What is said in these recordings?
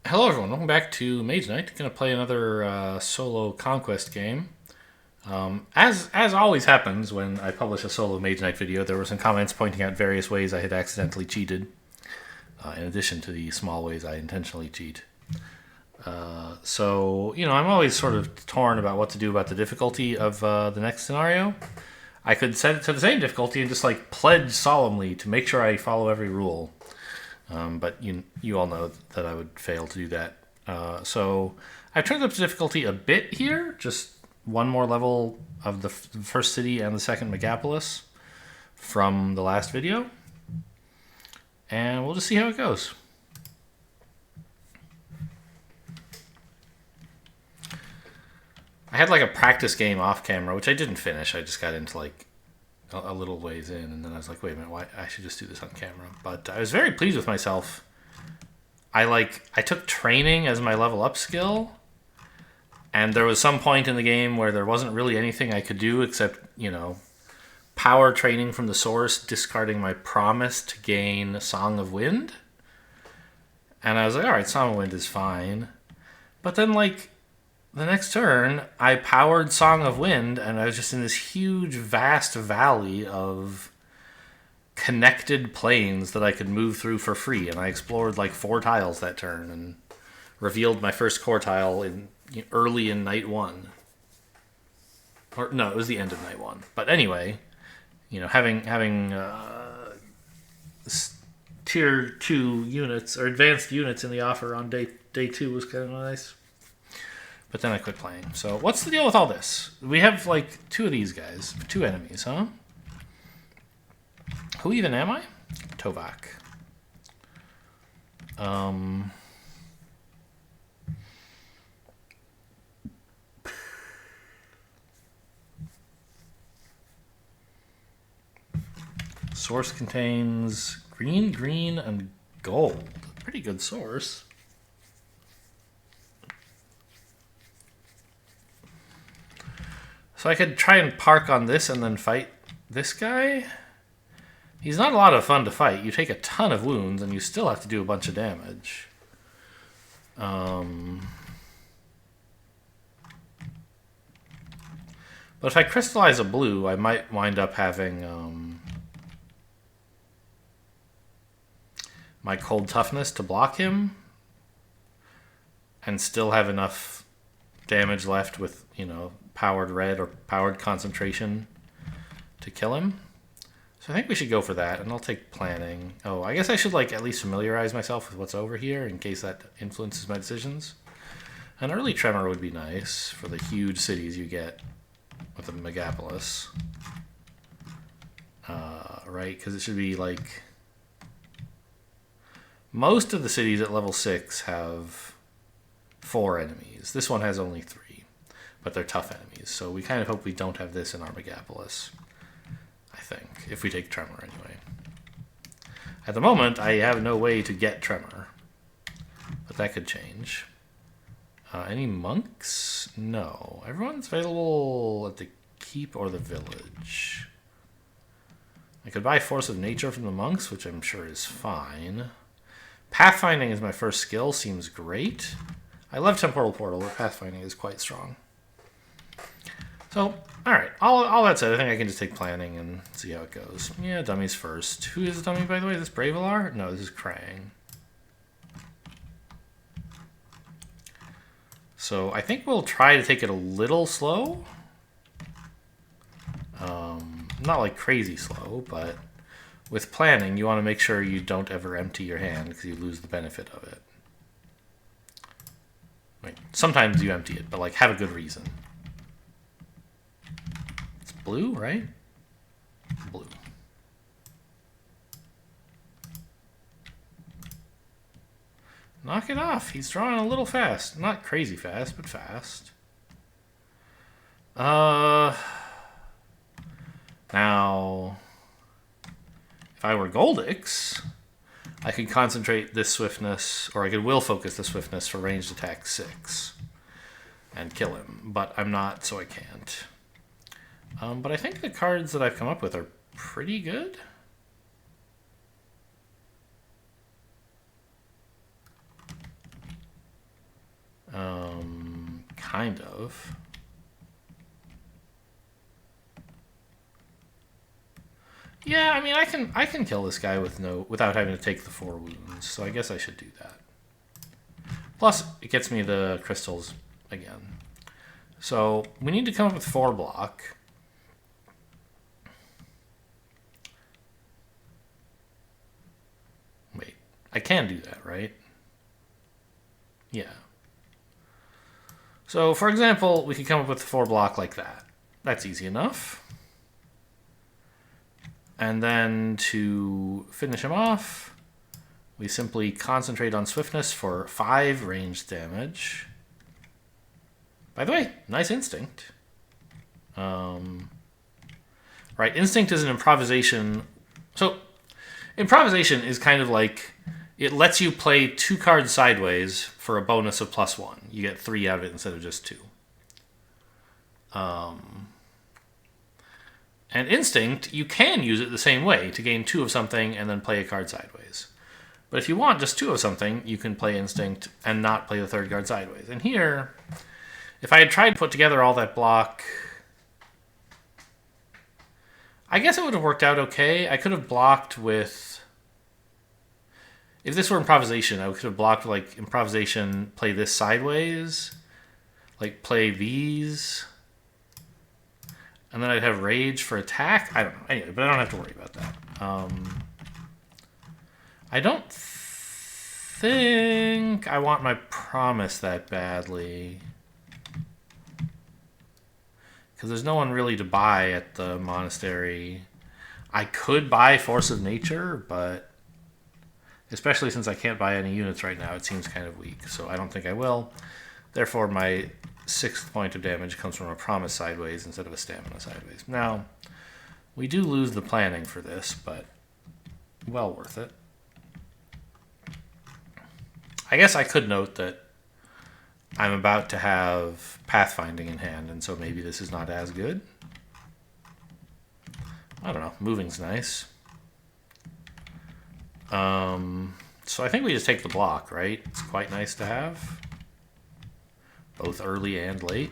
Hello everyone, welcome back to Mage Knight. Gonna play another solo conquest game. As always happens when I publish a solo Mage Knight video, there were some comments pointing out various ways I had accidentally cheated, in addition to the small ways I intentionally cheat. I'm always sort of torn about what to do about the difficulty of the next scenario. I could set it to the same difficulty and just like pledge solemnly to make sure I follow every rule. But you all know that I would fail to do that. So I've turned up the difficulty a bit here, just one more level of the first city and the second Megapolis from the last video. And we'll just see how it goes. I had like a practice game off camera, which I didn't finish. I just got into like a little ways in, and then I was like, wait a minute, why I should just do this on camera. But I was very pleased with myself. I took training as my level up skill, and there was some point in the game where there wasn't really anything I could do except, power training from the source, discarding my promise to gain Song of Wind. And I was like, alright, Song of Wind is fine. But then the next turn, I powered Song of Wind, and I was just in this huge, vast valley of connected plains that I could move through for free. And I explored 4 tiles that turn and revealed my first core tile early in night 1. Or no, it was the end of night 1. But anyway, having tier 2 units or advanced units in the offer on day 2 was kind of nice. But then I quit playing. So what's the deal with all this? We have 2 of these guys. 2 enemies, huh? Who even am I? Tovak. Source contains green, and gold. Pretty good source. So I could try and park on this and then fight this guy. He's not a lot of fun to fight. You take a ton of wounds and you still have to do a bunch of damage. But if I crystallize a blue, I might wind up having my cold toughness to block him and still have enough damage left with, powered red or powered concentration to kill him. So I think we should go for that, and I'll take planning. Oh, I guess I should at least familiarize myself with what's over here in case that influences my decisions. An early tremor would be nice for the huge cities you get with the Megapolis. Right, because it should be most of the cities at level 6 have 4 enemies. This one has only 3. But they're tough enemies, so we kind of hope we don't have this in our Megapolis. I think, if we take Tremor anyway. At the moment, I have no way to get Tremor, but that could change. Any monks? No. Everyone's available at the keep or the village. I could buy Force of Nature from the monks, which I'm sure is fine. Pathfinding is my first skill, seems great. I love Temporal Portal, but Pathfinding is quite strong. So, alright, all that said, I think I can just take planning and see how it goes. Yeah, dummies first. Who is the dummy, by the way? Is this Bravelar? No, this is Krang. So, I think we'll try to take it a little slow. Not crazy slow, but with planning, you want to make sure you don't ever empty your hand because you lose the benefit of it. Sometimes you empty it, but have a good reason. Blue, right? Blue. Knock it off. He's drawing a little fast. Not crazy fast, but fast. Now, if I were Goldix, I could concentrate this swiftness, or I could will focus the swiftness for ranged attack 6 and kill him, but I'm not, so I can't. But I think the cards that I've come up with are pretty good. kind of. Yeah, I mean, I can kill this guy without having to take the 4 wounds, so I guess I should do that. Plus, it gets me the crystals again. So, we need to come up with 4 block. Wait, I can do that, right? Yeah. So, for example, we could come up with 4 block like that. That's easy enough. And then to finish him off, we simply concentrate on swiftness for 5 ranged damage. By the way, nice instinct. Right, instinct is an improvisation. So, improvisation is kind of like, it lets you play 2 cards sideways for a bonus of +1. You get 3 out of it instead of just 2. And instinct, you can use it the same way to gain 2 of something and then play a card sideways. But if you want just 2 of something, you can play instinct and not play the 3rd card sideways. And here, if I had tried to put together all that block, I guess it would have worked out okay. I could have blocked with... If this were improvisation, I could have blocked like improvisation, play this sideways, like play these... And then I'd have rage for attack. I don't know. Anyway, but I don't have to worry about that. I don't think I want my promise that badly. Because there's no one really to buy at the monastery. I could buy Force of Nature, but especially since I can't buy any units right now, it seems kind of weak. So I don't think I will. Therefore, my 6th point of damage comes from a promise sideways instead of a stamina sideways. Now, we do lose the planning for this, but well worth it. I guess I could note that I'm about to have pathfinding in hand, and so maybe this is not as good. I don't know. Moving's nice. So I think we just take the block, right? It's quite nice to have. Both early and late.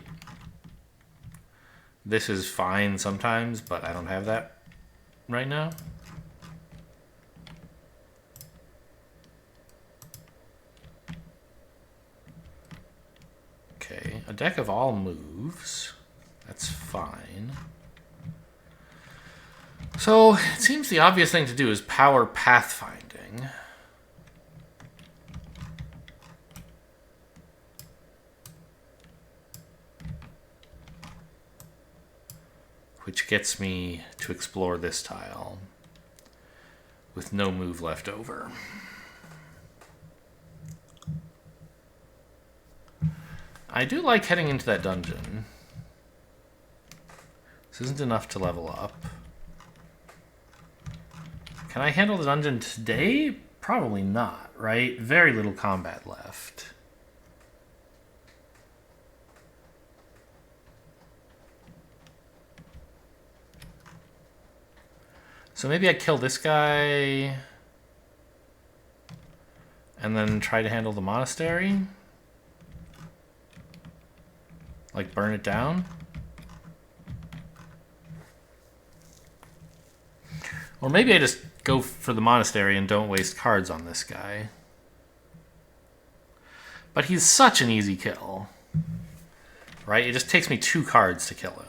This is fine sometimes, but I don't have that right now. Okay, a deck of all moves. That's fine. So, it seems the obvious thing to do is power pathfinding. Which gets me to explore this tile with no move left over. I do like heading into that dungeon. This isn't enough to level up. Can I handle the dungeon today? Probably not, right? Very little combat left. So maybe I kill this guy and then try to handle the monastery. Like burn it down. Or maybe I just go for the monastery and don't waste cards on this guy. But he's such an easy kill. Right? It just takes me 2 cards to kill him.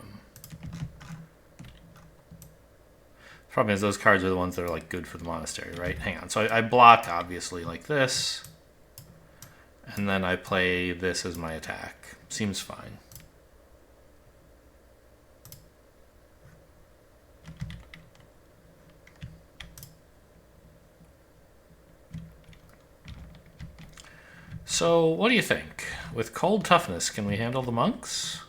Problem is those cards are the ones that are like good for the monastery, right? Hang on. So I block obviously like this. And then I play this as my attack. Seems fine. So what do you think? With cold toughness, can we handle the monks?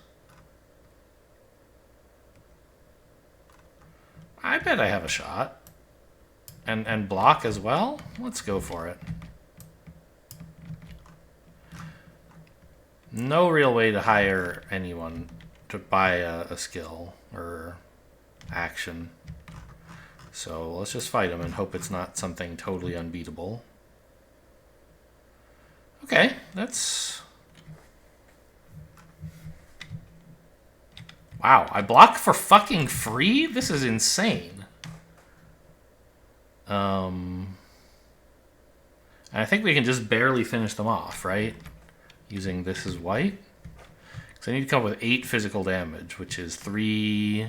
I bet I have a shot. And block as well? Let's go for it. No real way to hire anyone to buy a skill or action. So let's just fight him and hope it's not something totally unbeatable. Okay, that's Wow, I block for fucking free? This is insane. And I think we can just barely finish them off, right? Using this as white. Because I need to come up with 8 physical damage, which is 3,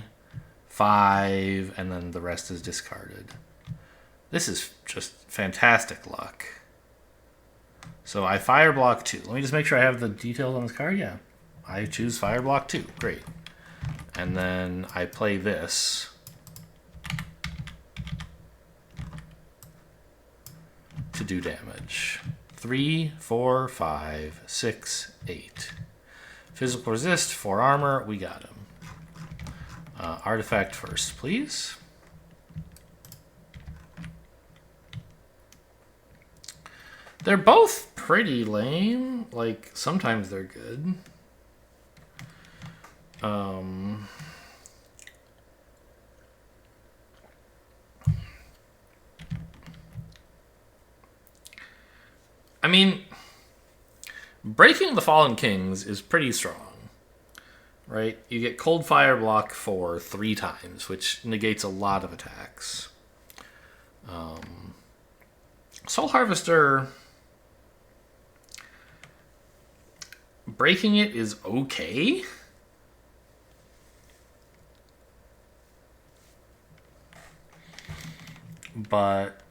5, and then the rest is discarded. This is just fantastic luck. So I fire block 2. Let me just make sure I have the details on this card. Yeah. I choose fire block 2. Great. And then I play this. To do damage. 3, 4, 5, 6, 8. Physical resist, 4 armor. We got him. Artifact first, please. They're both pretty lame. Like, sometimes they're good. I mean, breaking the Fallen Kings is pretty strong, right? You get Cold Fire block for 3 times, which negates a lot of attacks. Soul Harvester, breaking it is okay. But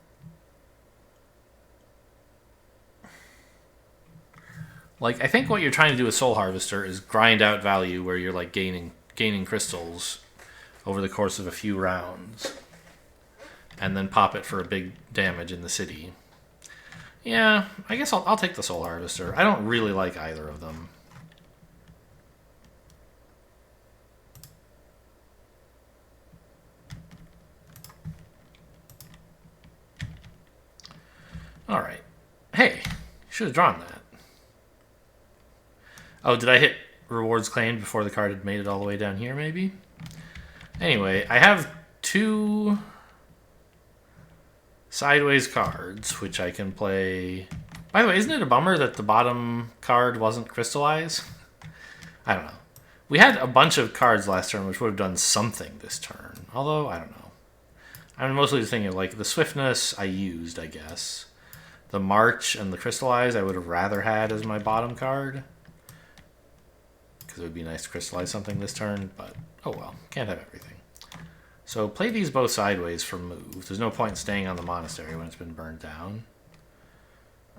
like, I think what you're trying to do with Soul Harvester is grind out value where you're like gaining crystals over the course of a few rounds and then pop it for a big damage in the city. Yeah, I guess I'll take the Soul Harvester. I don't really like either of them. All right. Hey, should have drawn that. Oh, did I hit rewards claimed before the card had made it all the way down here, maybe? Anyway, I have 2 sideways cards, which I can play. By the way, isn't it a bummer that the bottom card wasn't crystallized? I don't know. We had a bunch of cards last turn which would have done something this turn. Although, I don't know. I'm mostly just thinking of, like, the swiftness I used, I guess. The march and the crystallize I would have rather had as my bottom card. Because it would be nice to crystallize something this turn, but oh well, can't have everything. So play these both sideways for move. There's no point in staying on the monastery when it's been burned down.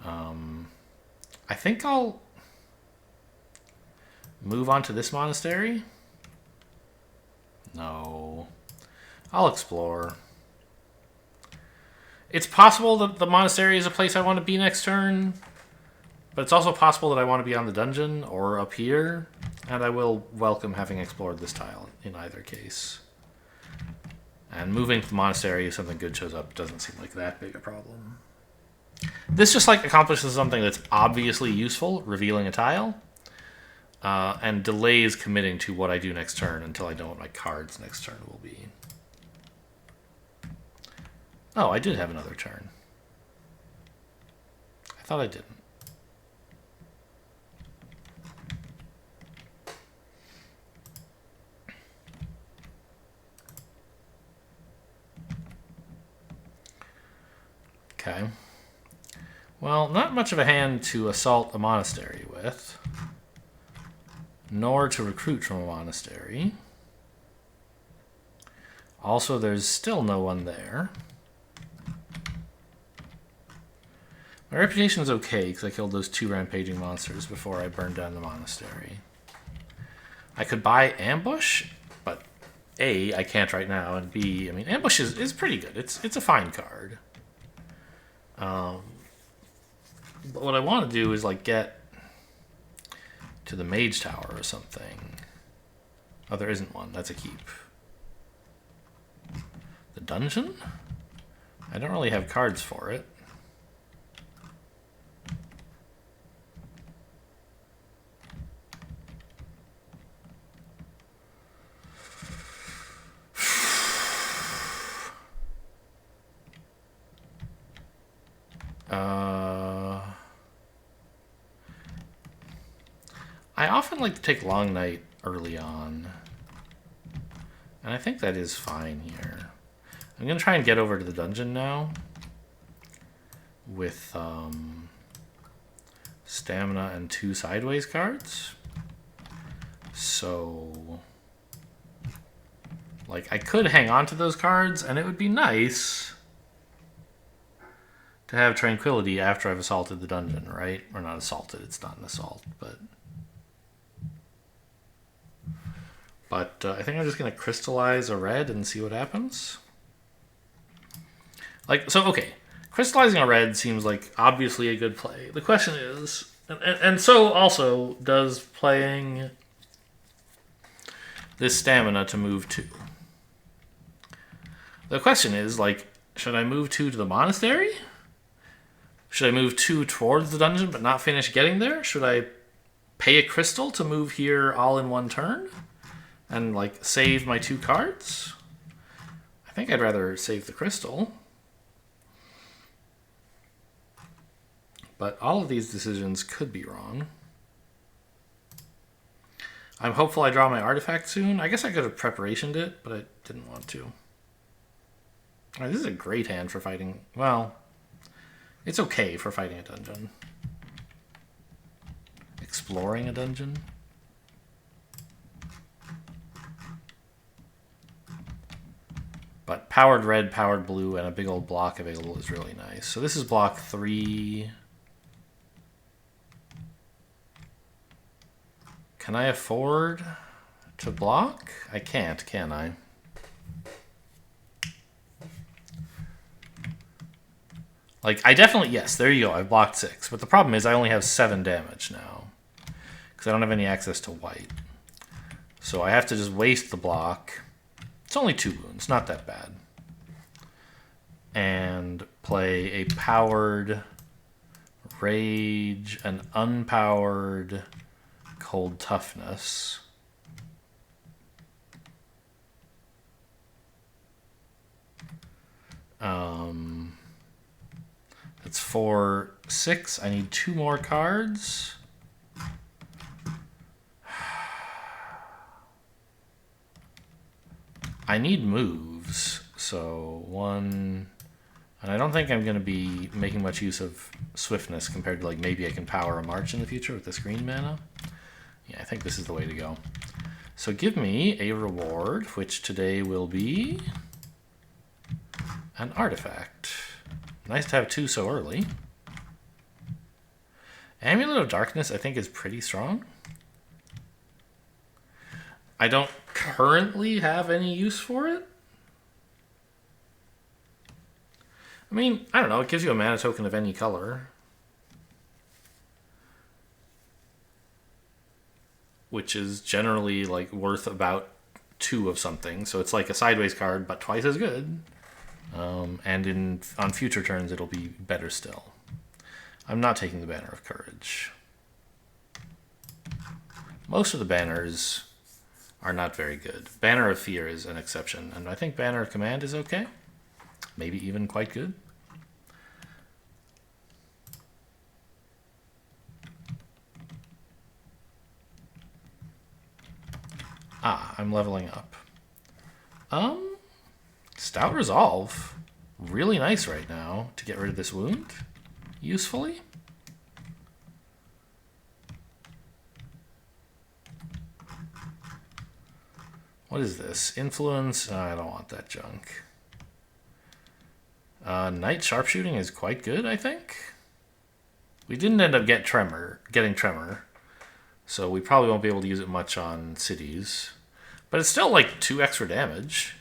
I think I'll move on to this monastery. No. I'll explore. It's possible that the monastery is a place I want to be next turn, but it's also possible that I want to be on the dungeon or up here, and I will welcome having explored this tile in either case. And moving to the monastery if something good shows up doesn't seem like that big a problem. This just like accomplishes something that's obviously useful, revealing a tile, and delays committing to what I do next turn until I know what my cards next turn will be. Oh, I did have another turn. I thought I didn't. Okay. Well, not much of a hand to assault a monastery with, nor to recruit from a monastery. Also, there's still no one there. My reputation is okay because I killed those 2 rampaging monsters before I burned down the monastery. I could buy Ambush, but A, I can't right now, and B, I mean, Ambush is pretty good. It's a fine card. But what I want to do is like get to the Mage Tower or something. Oh, there isn't one. That's a keep. The dungeon? I don't really have cards for it. I often like to take Long Night early on. And I think that is fine here. I'm going to try and get over to the dungeon now with stamina and 2 sideways cards. So, like, I could hang on to those cards, and it would be nice to have tranquility after I've assaulted the dungeon, right? Or not assaulted, it's not an assault, but I think I'm just going to crystallize a red and see what happens. Like, so, okay. Crystallizing a red seems like obviously a good play. The question is, and so also does playing this stamina to move 2. The question is, like, should I move 2 to the monastery? Should I move 2 towards the dungeon but not finish getting there? Should I pay a crystal to move here all in one turn? And, like, save my 2 cards? I think I'd rather save the crystal. But all of these decisions could be wrong. I'm hopeful I draw my artifact soon. I guess I could have preparationed it, but I didn't want to. This is a great hand for fighting. Well, it's okay for fighting a dungeon. Exploring a dungeon. But powered red, powered blue, and a big old block available is really nice. So this is block 3. Can I afford to block? I can't, can I? Like, I definitely, yes, there you go. I've blocked 6. But the problem is I only have 7 damage now. Because I don't have any access to white. So I have to just waste the block. It's only 2 wounds, not that bad. And play a powered rage, an unpowered cold toughness. That's 4, 6. I need 2 more cards. I need moves, so 1, and I don't think I'm going to be making much use of swiftness compared to, like, maybe I can power a march in the future with this green mana. Yeah, I think this is the way to go. So give me a reward, which today will be an artifact. Nice to have 2 so early. Amulet of Darkness, I think, is pretty strong. I don't currently have any use for it. I mean, I don't know. It gives you a mana token of any color. Which is generally, like, worth about 2 of something. So it's like a sideways card, but twice as good. And on future turns, it'll be better still. I'm not taking the Banner of Courage. Most of the banners are not very good. Banner of Fear is an exception, and I think Banner of Command is okay. Maybe even quite good. Ah, I'm leveling up. Stout Resolve. Really nice right now to get rid of this wound. Usefully. What is this? Influence? I don't want that junk. Night Sharpshooting is quite good, I think. We didn't end up getting Tremor. So we probably won't be able to use it much on cities. But it's still like 2 extra damage.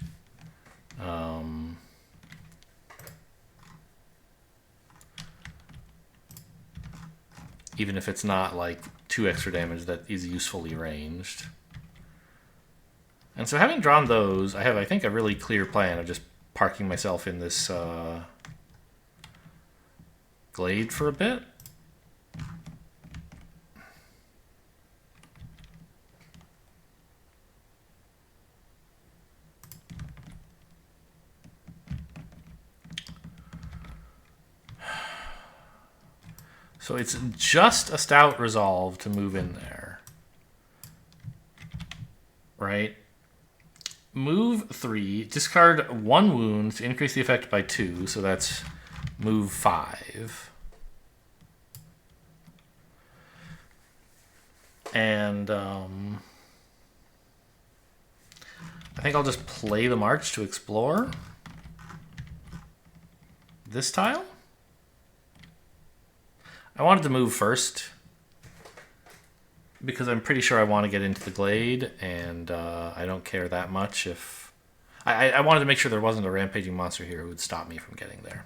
Even if it's not like 2 extra damage that is usefully ranged. And so having drawn those, I have, I think, a really clear plan of just parking myself in this glade for a bit. So it's just a Stout Resolve to move in there. Right? move 3, discard 1 wound to increase the effect by 2, so that's move 5. And I think I'll just play the march to explore this tile. I wanted to move first because I'm pretty sure I want to get into the glade, and I don't care that much if... I wanted to make sure there wasn't a rampaging monster here who would stop me from getting there.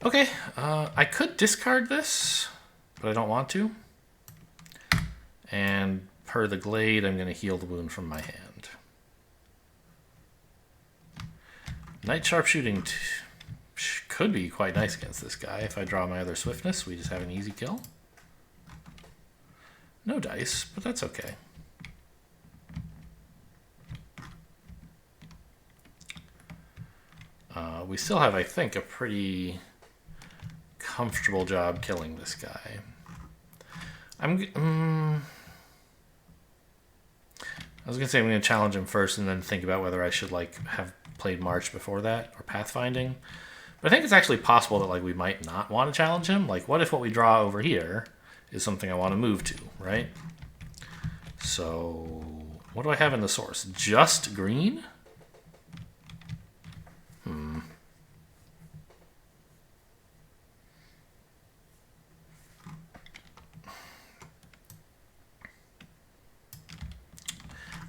Okay, I could discard this, but I don't want to. And per the glade, I'm going to heal the wound from my hand. Night Sharpshooting could be quite nice against this guy. If I draw my other swiftness, we just have an easy kill. No dice, but that's okay. We still have, I think, a pretty comfortable job killing this guy. I was going to say I'm going to challenge him first and then think about whether I should have played March before that or Pathfinding. But I think it's actually possible that we might not want to challenge him. What if what we draw over here is something I want to move to, right? So what do I have in the source? Just green?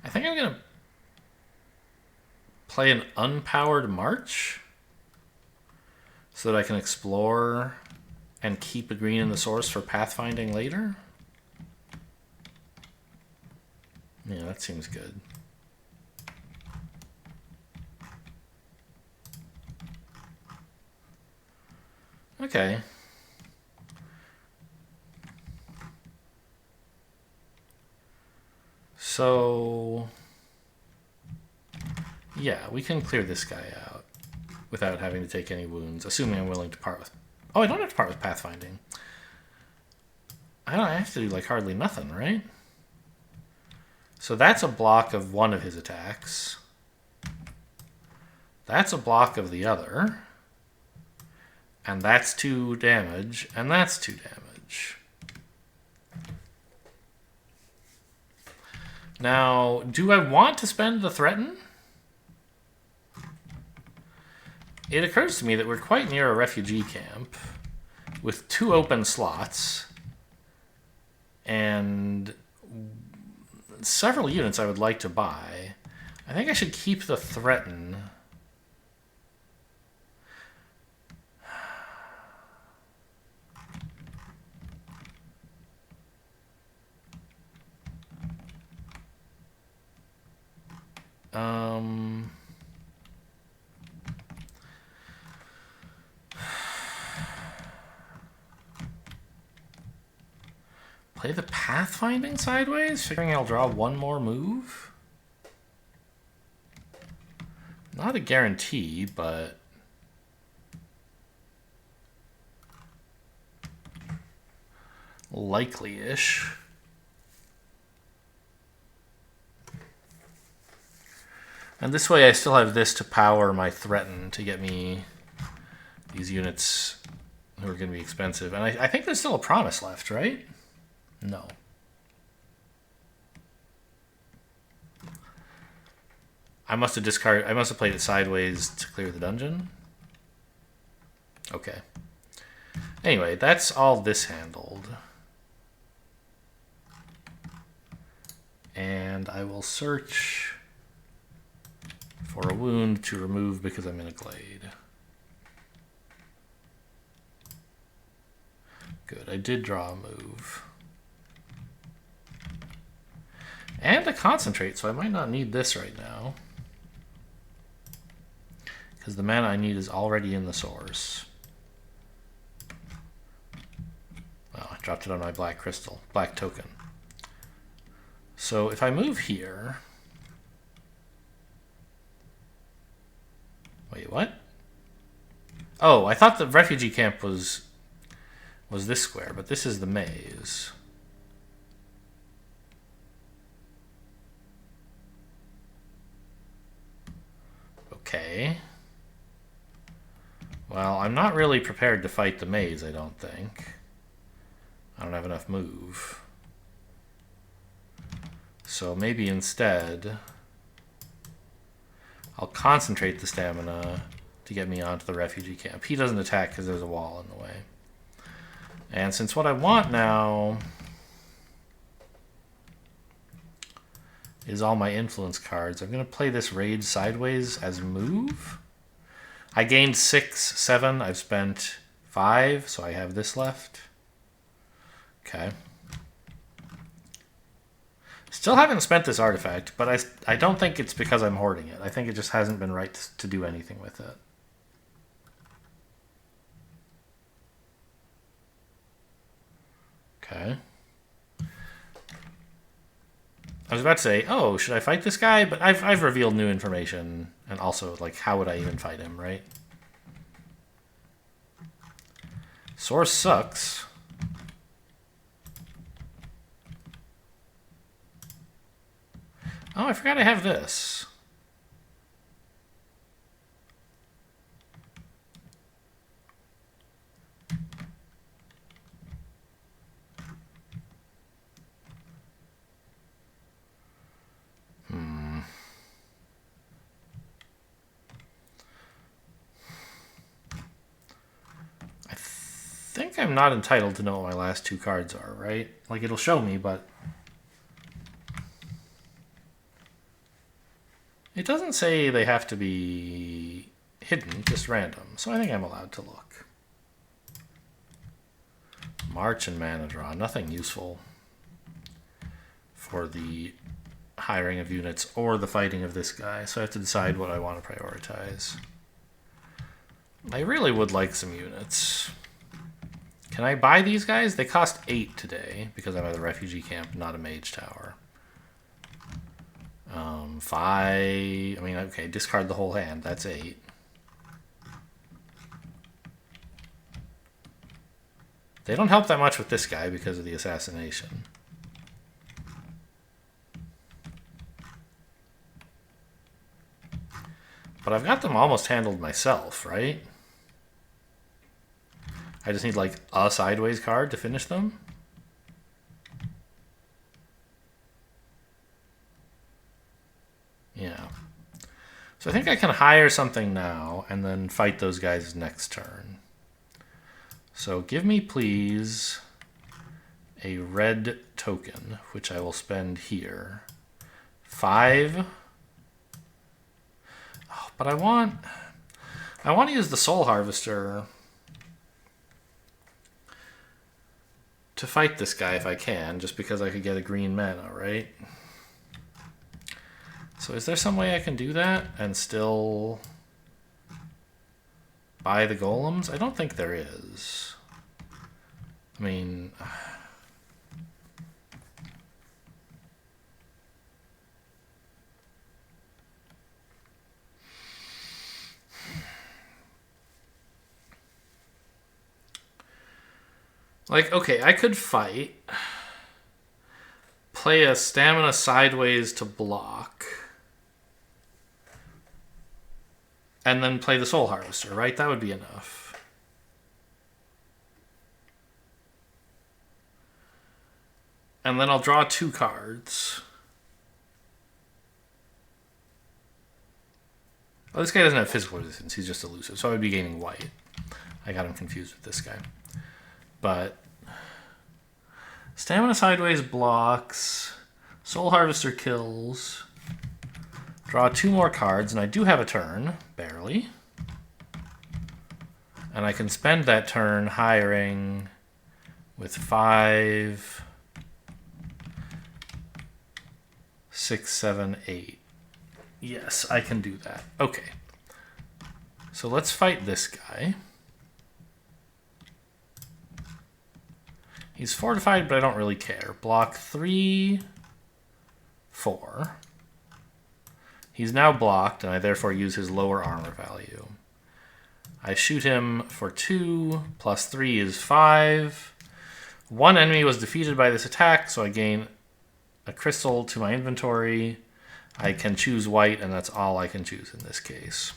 I think I'm going to play an unpowered march so that I can explore and keep a green in the source for pathfinding later. Yeah, that seems good. Okay. So, yeah, we can clear this guy out without having to take any wounds, assuming I'm willing to part with... Oh, I don't have to part with pathfinding. I have to do hardly nothing, right? So that's a block of one of his attacks. That's a block of the other. And that's 2 damage, and that's 2 damage. Now, do I want to spend the threaten? It occurs to me that we're quite near a refugee camp with 2 open slots and several units I would like to buy. I think I should keep the threaten. Play the pathfinding sideways, figuring I'll draw 1 more move. Not a guarantee, but likely-ish. And this way I still have this to power my threaten to get me these units who are going to be expensive. And I think there's still a promise left, right? No. I must have played it sideways to clear the dungeon. Okay. Anyway, that's all this handled. And I will search for a wound to remove because I'm in a glade. Good, I did draw a move. And a concentrate, so I might not need this right now. Because the mana I need is already in the source. Oh, I dropped it on my black crystal, black token. So if I move here... Wait, what? Oh, I thought the refugee camp was this square, but this is the maze. Well, I'm not really prepared to fight the maze, I don't think. I don't have enough move. So maybe instead, I'll concentrate the stamina to get me onto the refugee camp. He doesn't attack because there's a wall in the way. And since what I want now is all my influence cards, I'm going to play this Rage Sideways as move. I gained 6, 7. I've spent 5, so I have this left. Okay. Still haven't spent this artifact, but I don't think it's because I'm hoarding it. I think it just hasn't been right to do anything with it. Okay. I was about to say, oh, should I fight this guy? But I've revealed new information, and also, like, how would I even fight him, right? Source sucks. Oh, I forgot I have this. I think I'm not entitled to know what my last 2 cards are, right? Like, it'll show me, but it doesn't say they have to be hidden, just random. So I think I'm allowed to look. March and mana draw, nothing useful for the hiring of units or the fighting of this guy. So I have to decide what I want to prioritize. I really would like some units. Can I buy these guys? They cost 8 today because I'm at a refugee camp, not a mage tower. 5. I mean, okay, discard the whole hand. That's 8. They don't help that much with this guy because of the assassination. But I've got them almost handled myself, right? I just need like a sideways card to finish them. Yeah. So I think I can hire something now and then fight those guys next turn. So give me, please, a red token, which I will spend here. 5. Oh, but I want to use the Soul Harvester to fight this guy if I can, just because I could get a green mana, right? So is there some way I can do that and still buy the golems? I don't think there is. I mean, like, okay, I could fight, play a stamina sideways to block, and then play the Soul Harvester, right? That would be enough. And then I'll draw 2 cards. Oh, this guy doesn't have physical resistance. He's just elusive. So I would be gaining white. I got him confused with this guy. But stamina sideways blocks. Soul Harvester kills. Draw 2 more cards. And I do have a turn. Barely. And I can spend that turn hiring with 5... 6, 7, 8. Yes, I can do that. Okay. So let's fight this guy. He's fortified, but I don't really care. Block 3, 4. He's now blocked, and I therefore use his lower armor value. I shoot him for 2, plus 3 is 5. 1 enemy was defeated by this attack, so I gain a crystal to my inventory. I can choose white, and that's all I can choose in this case.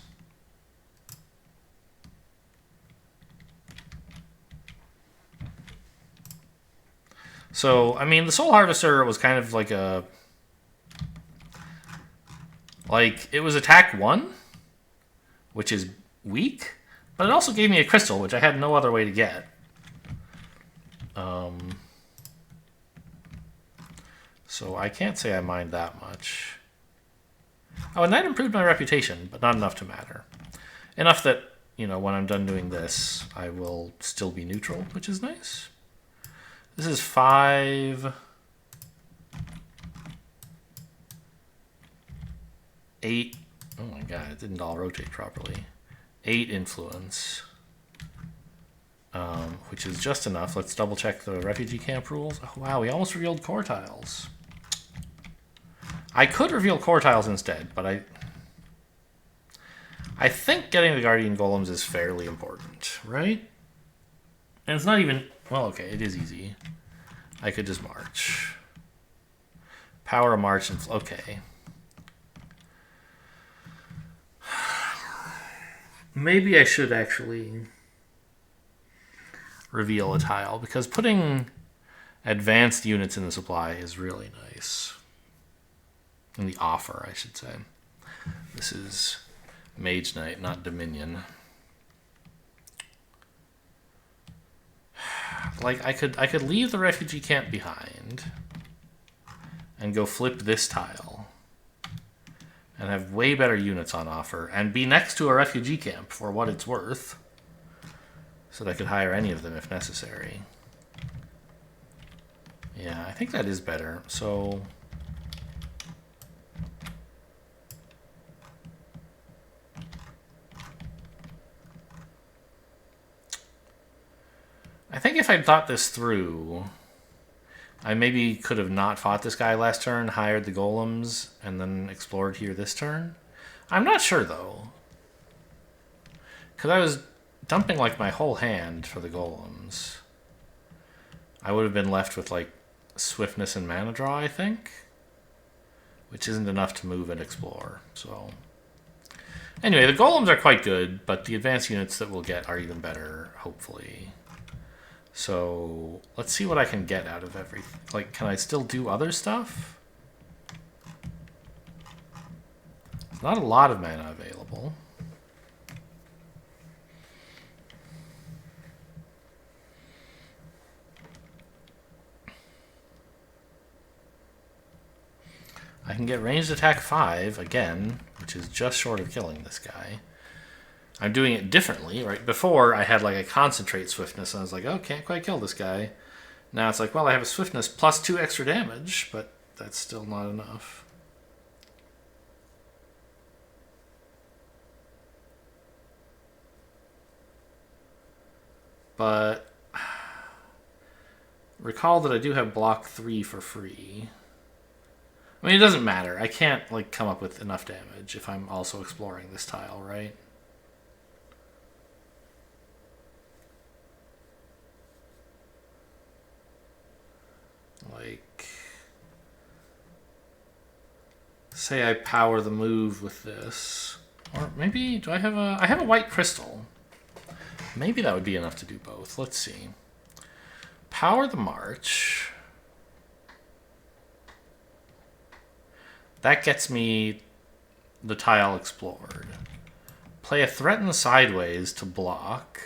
So, I mean, the Soul Harvester was kind of like a... Like, it was attack 1, which is weak, but it also gave me a crystal, which I had no other way to get. So I can't say I mind that much. Oh, and that improved my reputation, but not enough to matter. Enough that, you know, when I'm done doing this, I will still be neutral, which is nice. This is 5... 8... Oh my god, it didn't all rotate properly. 8 influence. Which is just enough. Let's double check the refugee camp rules. Oh, wow, we almost revealed core tiles. I could reveal core tiles instead, but I think getting the Guardian Golems is fairly important, right? And it's not even... Well, okay, it is easy. I could just march. Power, march, and... Okay. Maybe I should actually reveal a tile, because putting advanced units in the supply is really nice. In the offer, I should say. This is Mage Knight, not Dominion. Like, I could leave the refugee camp behind and go flip this tile and have way better units on offer and be next to a refugee camp for what it's worth, so that I could hire any of them if necessary. Yeah, I think that is better. So I think if I'd thought this through, I maybe could have not fought this guy last turn, hired the golems, and then explored here this turn. I'm not sure, though. Because I was dumping, like, my whole hand for the golems. I would have been left with, like, swiftness and mana draw, I think. Which isn't enough to move and explore, so... Anyway, the golems are quite good, but the advanced units that we'll get are even better, hopefully. So, let's see what I can get out of everything. Like, can I still do other stuff? Not a lot of mana available. I can get ranged attack 5 again, which is just short of killing this guy. I'm doing it differently, right? Before, I had like a concentrate swiftness, and I was like, oh, can't quite kill this guy. Now it's like, well, I have a swiftness plus 2 extra damage, but that's still not enough. But recall that I do have block 3 for free. I mean, it doesn't matter. I can't like come up with enough damage if I'm also exploring this tile, right? Like, say I power the move with this, or maybe do I have a white crystal? Maybe that would be enough to do both. Let's see. Power the march. That gets me the tile explored. Play a threaten sideways to block.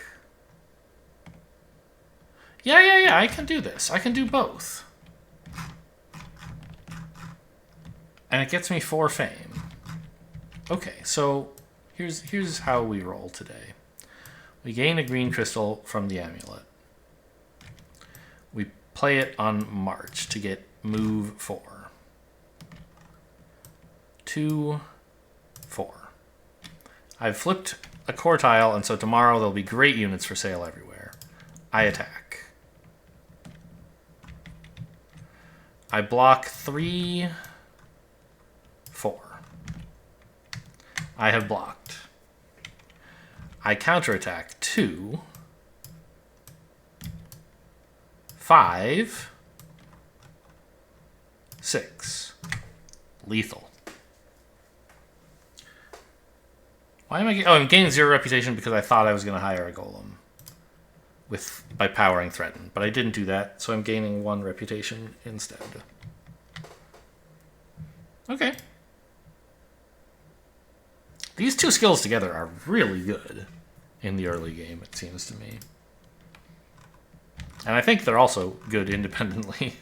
Yeah, I can do this. I can do both. And it gets me 4 fame. Okay, so here's how we roll today. We gain a green crystal from the amulet. We play it on march to get move 4. 2, 4. I've flipped a core tile, and so tomorrow there'll be great units for sale everywhere. I attack. I block 3, 4. I have blocked. I counterattack 2, 5, 6. Lethal. Why am I... Oh, I'm gaining 0 reputation because I thought I was going to hire a golem. by powering Threaten, but I didn't do that, so I'm gaining 1 reputation instead. Okay. These 2 skills together are really good in the early game, it seems to me. And I think they're also good independently.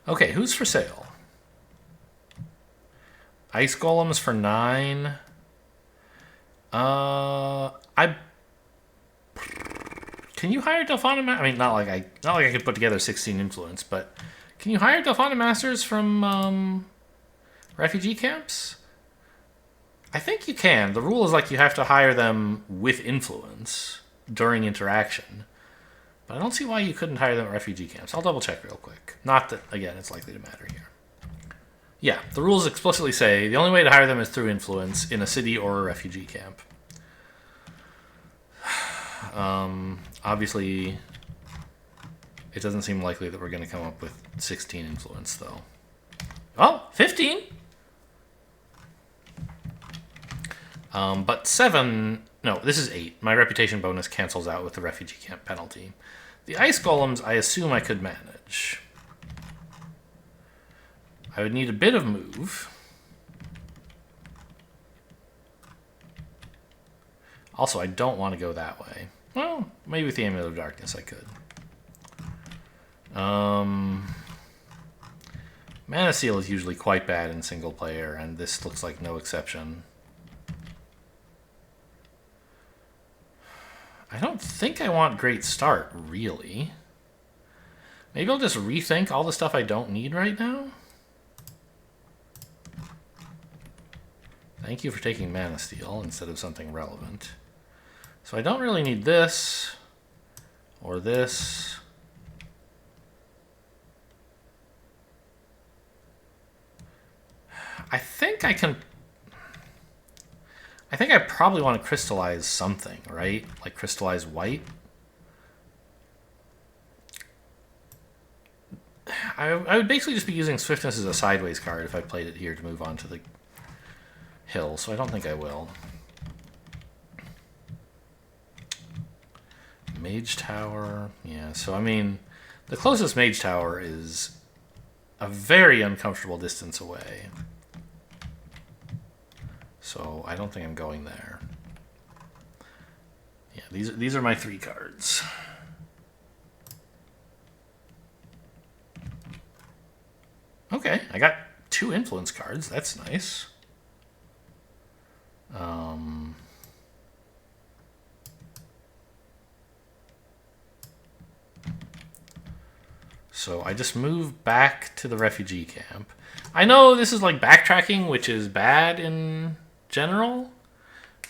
Okay, who's for sale? Ice Golems for 9. Can you hire Delphana? I mean, not like I could put together 16 influence, but can you hire Delphana Masters from refugee camps? I think you can. The rule is like you have to hire them with influence during interaction. But I don't see why you couldn't hire them at refugee camps. I'll double check real quick. Not that, again, it's likely to matter here. Yeah, the rules explicitly say the only way to hire them is through influence in a city or a refugee camp. Obviously, it doesn't seem likely that we're going to come up with 16 influence, though. Oh, 15! But 7... No, this is 8. My reputation bonus cancels out with the refugee camp penalty. The ice golems, I assume I could manage. I would need a bit of move. Also, I don't want to go that way. Well, maybe with the Amulet of Darkness I could. Mana Seal is usually quite bad in single player, and this looks like no exception. I don't think I want Great Start, really. Maybe I'll just rethink all the stuff I don't need right now. Thank you for taking Mana Steal instead of something relevant. So I don't really need this or this. I think I can... I think I probably want to crystallize something, right? Like crystallize white. I would basically just be using Swiftness as a sideways card if I played it here to move on to the hill, so I don't think I will. Mage Tower, yeah, so I mean, the closest Mage Tower is a very uncomfortable distance away. So I don't think I'm going there. Yeah, these are my 3 cards. Okay, I got 2 influence cards. That's nice. So I just moved back to the refugee camp. I know this is like backtracking, which is bad in general,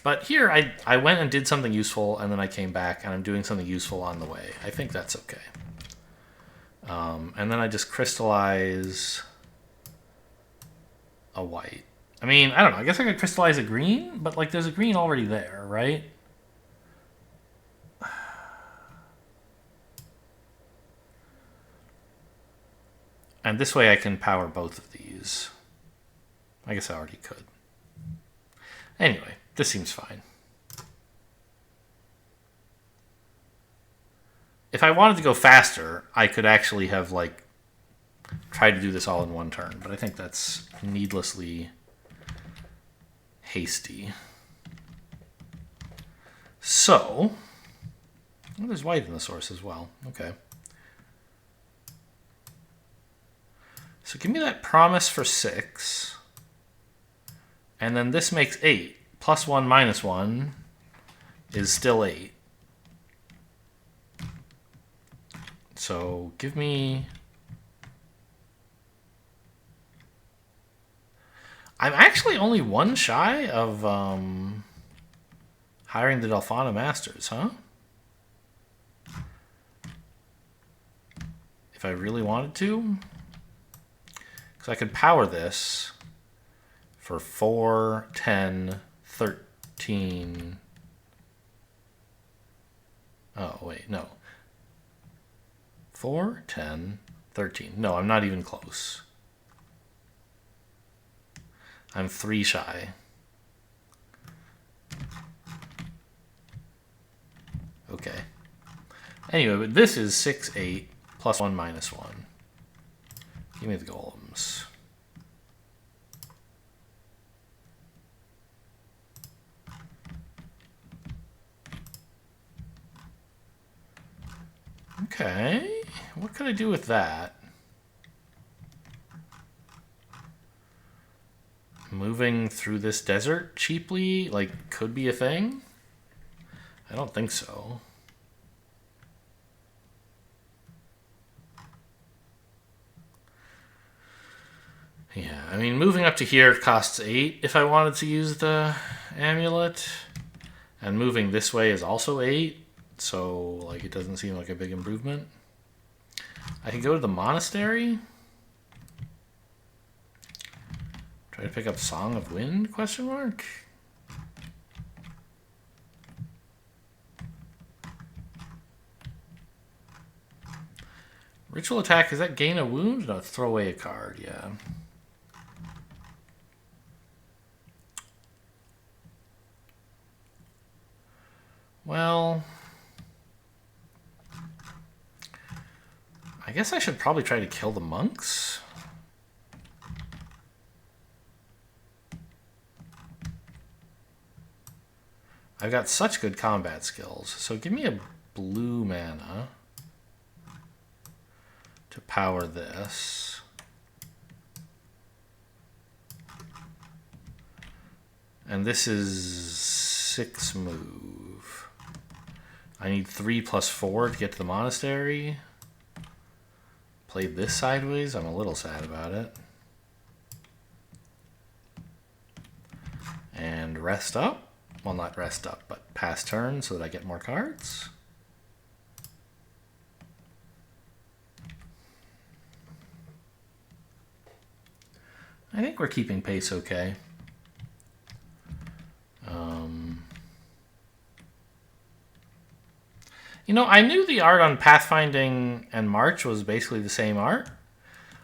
but here I went and did something useful, and then I came back, and I'm doing something useful on the way. I think that's okay. And then I just crystallize a white. I mean, I don't know. I guess I could crystallize a green, but like there's a green already there, right? And this way I can power both of these. I guess I already could. Anyway, this seems fine. If I wanted to go faster, I could actually have, like, tried to do this all in one turn. But I think that's needlessly hasty. So, well, there's white in the source as well. Okay. So give me that promise for 6. And then this makes 8. +1 -1 is still 8. So give me... I'm actually only 1 shy of hiring the Delphana Masters, huh? If I really wanted to. Because I could power this for 4, 10, 13. Oh, wait, no. 4, 10, 13. No, I'm not even close. I'm 3 shy. Anyway, but this is 6, 8, plus 1, minus 1. Give me the golems. Okay, what could I do with that? Moving through this desert cheaply, like, could be a thing? I don't think so. Yeah, I mean, moving up to here costs 8 if I wanted to use the amulet. And moving this way is also 8. So, like, it doesn't seem like a big improvement. I can go to the monastery. Try to pick up Song of Wind, question mark? Ritual attack, is that gain a wound? No, throw away a card, yeah. Well, I guess I should probably try to kill the monks. I've got such good combat skills. So give me a blue mana to power this. And this is 6 move. I need 3 plus 4 to get to the monastery. Played this sideways. I'm a little sad about it. And rest up. Well, not rest up, but pass turn so that I get more cards. I think we're keeping pace okay. You know, I knew the art on Pathfinding and March was basically the same art.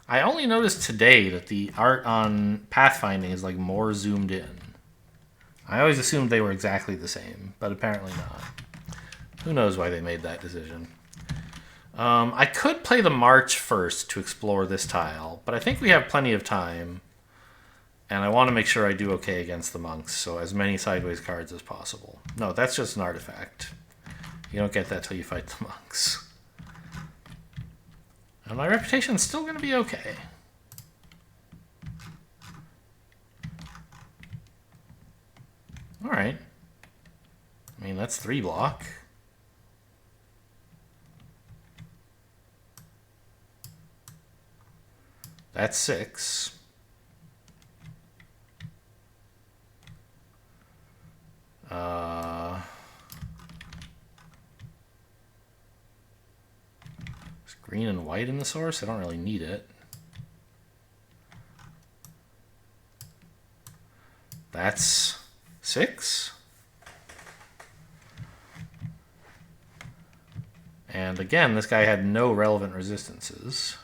I only noticed today that the art on Pathfinding is like more zoomed in. I always assumed they were exactly the same, but apparently not. Who knows why they made that decision. I could play the March first to explore this tile, but I think we have plenty of time. And I want to make sure I do okay against the monks, so as many sideways cards as possible. No, that's just an artifact. You don't get that till you fight the monks. And my reputation's still going to be okay. Alright. I mean, that's 3 block. That's 6. Is green and white in the source? I don't really need it. That's 6. And again, this guy had no relevant resistances.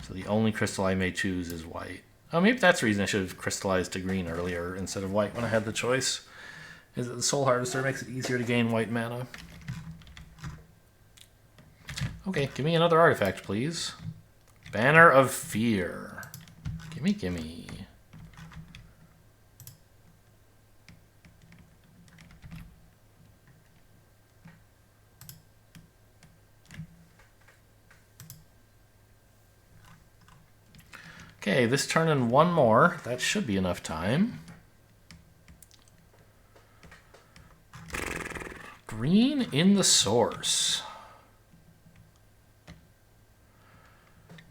So the only crystal I may choose is white. Oh, maybe that's the reason I should have crystallized to green earlier instead of white when I had the choice. Is that the Soul Harvester makes it easier to gain white mana. Okay, give me another artifact, please. Banner of Fear. Gimme, gimme. Okay, this turn and one more. That should be enough time. Green in the source.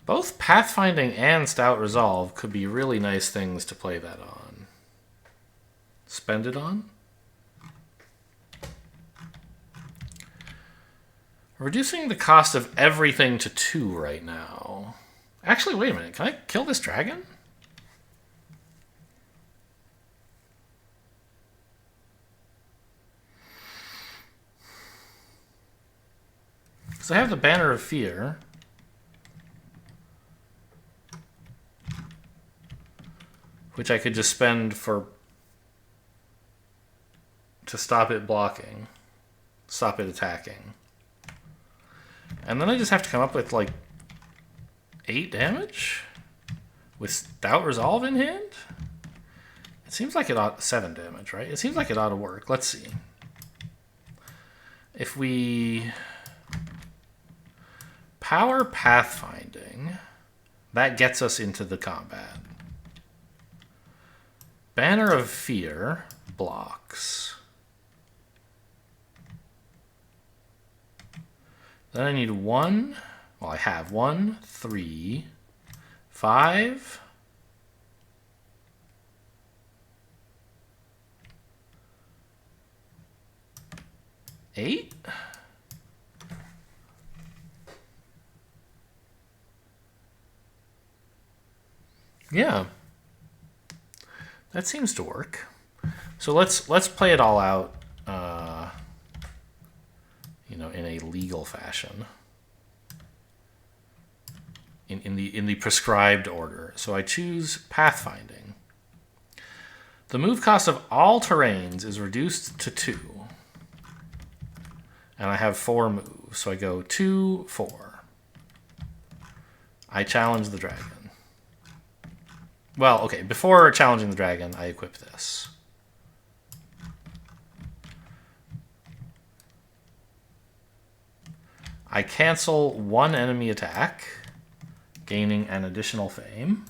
Both Pathfinding and Stout Resolve could be really nice things to play that on. Spend it on? Reducing the cost of everything to 2 right now. Actually, wait a minute. Can I kill this dragon? Because I have the Banner of Fear. Which I could just spend to stop it blocking. Stop it attacking. And then I just have to come up with like 8 damage with Stout Resolve in hand. It seems like it ought 7 damage, right? It seems like it ought to work. Let's see. If we power pathfinding, that gets us into the combat. Banner of Fear blocks. Then I need 1. Well, I have 1, 3, 5. 8? Yeah. That seems to work. So let's play it all out, in a legal fashion. In the prescribed order. So I choose pathfinding. The move cost of all terrains is reduced to 2. And I have 4 moves. So I go 2, 4. I challenge the dragon. Well, okay, before challenging the dragon, I equip this. I cancel 1 enemy attack, gaining an additional fame.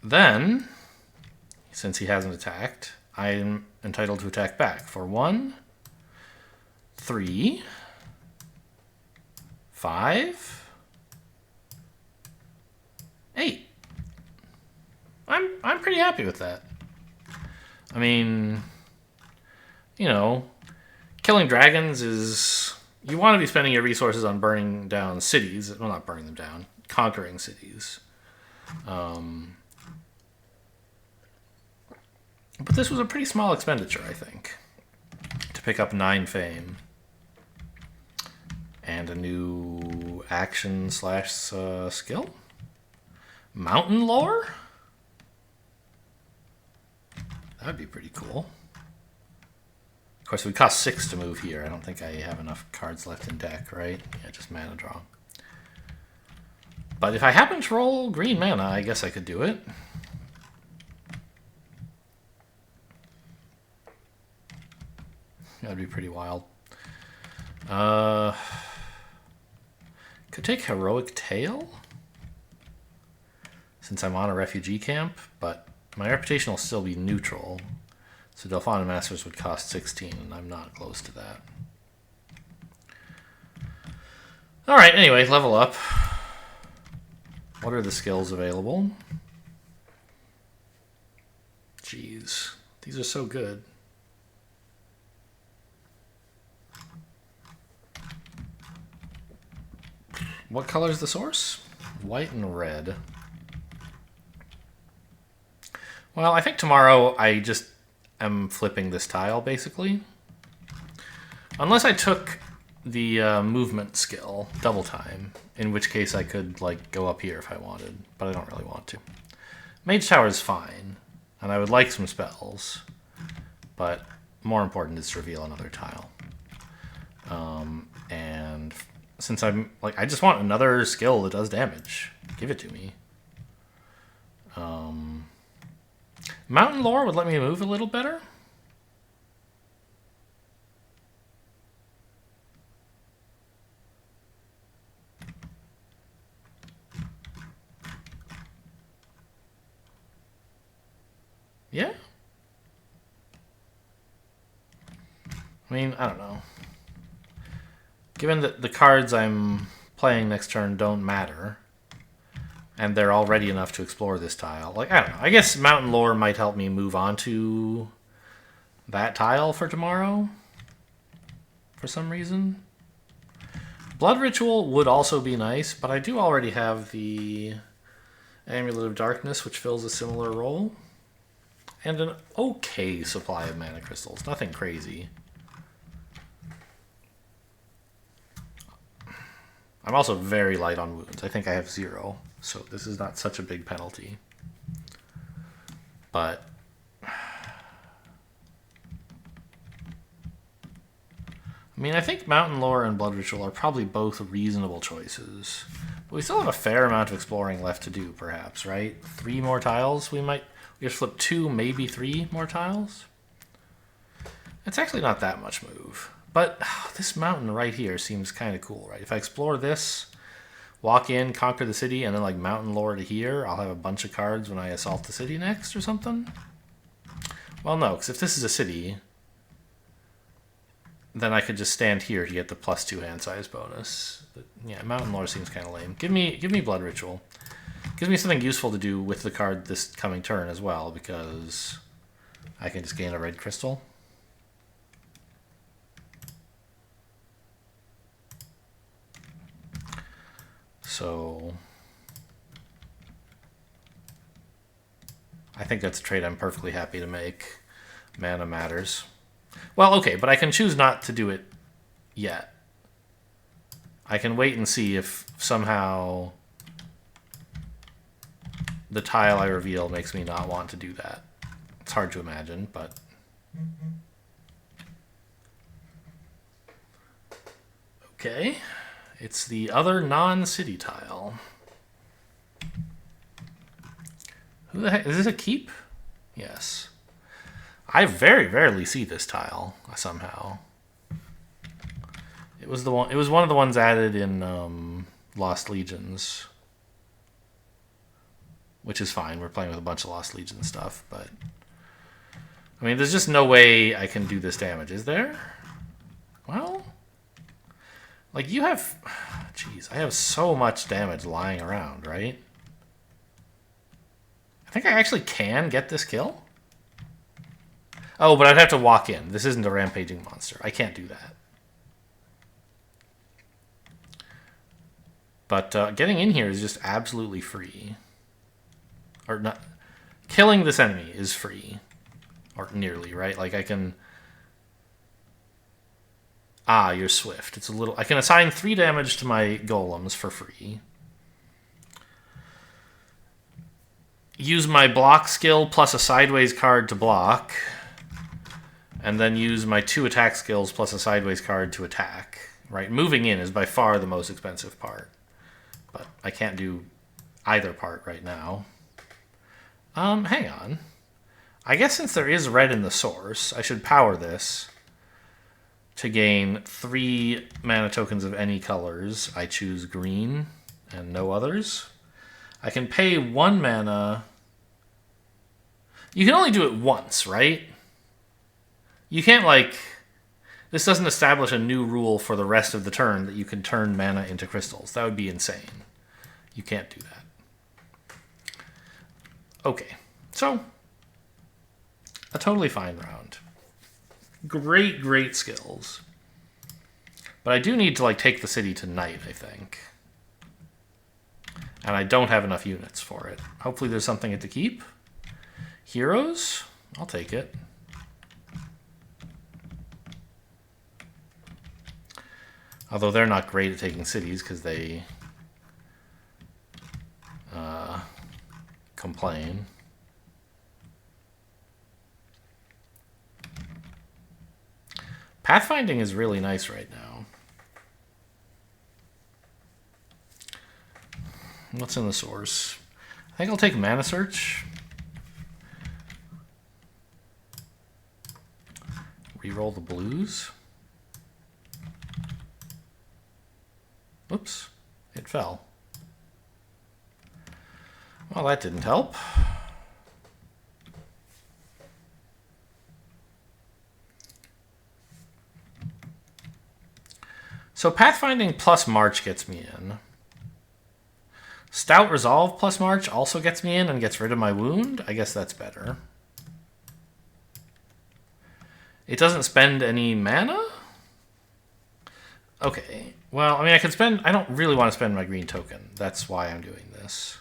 Then, since he hasn't attacked, I'm entitled to attack back for 1, 3, 5, 8. I'm pretty happy with that. I mean, killing dragons is... You want to be spending your resources on burning down cities. Well, not burning them down. Conquering cities. But this was a pretty small expenditure, I think. To pick up 9 fame. And a new action / skill. Mountain lore? That would be pretty cool. Of course, it would cost 6 to move here. I don't think I have enough cards left in deck, right? Yeah, just mana draw. But if I happen to roll green mana, I guess I could do it. That'd be pretty wild. Could take Heroic Tale, since I'm on a refugee camp, but my reputation will still be neutral. So Delphana Masters would cost 16, and I'm not close to that. Alright, anyway, level up. What are the skills available? Jeez, these are so good. What color is the source? White and red. Well, I think tomorrow I just am flipping this tile, basically. Unless I took the movement skill, double time, in which case I could go up here if I wanted, but I don't really want to. Mage Tower is fine, and I would like some spells, but more important is to reveal another tile. And since I'm I just want another skill that does damage. Give it to me. Mountain lore would let me move a little better. Yeah. I mean, I don't know. Given that the cards I'm playing next turn don't matter, and they're already enough to explore this tile, I don't know. I guess Mountain Lore might help me move on to that tile for tomorrow, for some reason. Blood Ritual would also be nice, but I do already have the Amulet of Darkness, which fills a similar role. And an okay supply of mana crystals. Nothing crazy. I'm also very light on wounds. I think I have 0, so this is not such a big penalty. But I mean, I think Mountain Lore and Blood Ritual are probably both reasonable choices. But we still have a fair amount of exploring left to do, perhaps, right? 3 more tiles? We just flip 2, maybe 3 more tiles? It's actually not that much move. But this mountain right here seems kind of cool, right? If I explore this, walk in, conquer the city, and then like Mountain Lore to here, I'll have a bunch of cards when I assault the city next or something? Well, no, because if this is a city, then I could just stand here to get the +2 hand size bonus. But yeah, Mountain Lore seems kind of lame. Give me Blood Ritual. Gives me something useful to do with the card this coming turn as well, because I can just gain a red crystal. So I think that's a trade I'm perfectly happy to make. Mana matters. Well, okay, but I can choose not to do it yet. I can wait and see if somehow the tile I reveal makes me not want to do that. It's hard to imagine, but... Okay. It's the other non-city tile. Who the heck? Is this a keep? Yes. I very rarely see this tile somehow. It was one of the ones added in Lost Legions, which is fine. We're playing with a bunch of Lost Legion stuff, but I mean, there's just no way I can do this damage, is there? Well, like you have, jeez, I have so much damage lying around, right? I think I actually can get this kill. Oh, but I'd have to walk in. This isn't a rampaging monster. I can't do that. But getting in here is just absolutely free. Or not. Killing this enemy is free. Or nearly, right? Like I can... Ah, you're swift. It's a little... I can assign 3 damage to my golems for free. Use my block skill plus a sideways card to block. And then use my 2 attack skills plus a sideways card to attack. Right? Moving in is by far the most expensive part. But I can't do either part right now. Hang on. I guess since there is red in the source, I should power this to gain 3 mana tokens of any colors. I choose green and no others. I can pay 1 mana. You can only do it once, right? You can't, like... This doesn't establish a new rule for the rest of the turn that you can turn mana into crystals. That would be insane. You can't do that. Okay. So, a totally fine round. Great, great skills. But I do need to, like, take the city tonight, I think. And I don't have enough units for it. Hopefully there's something to keep. Heroes? I'll take it. Although they're not great at taking cities because they complain. Pathfinding is really nice right now. What's in the source? I think I'll take Mana Search. Reroll the blues. Oops, it fell. Well, that didn't help. So Pathfinding plus March gets me in. Stout Resolve plus March also gets me in and gets rid of my wound. I guess that's better. It doesn't spend any mana? Okay. Well, I mean, I could spend... I don't really want to spend my green token. That's why I'm doing this.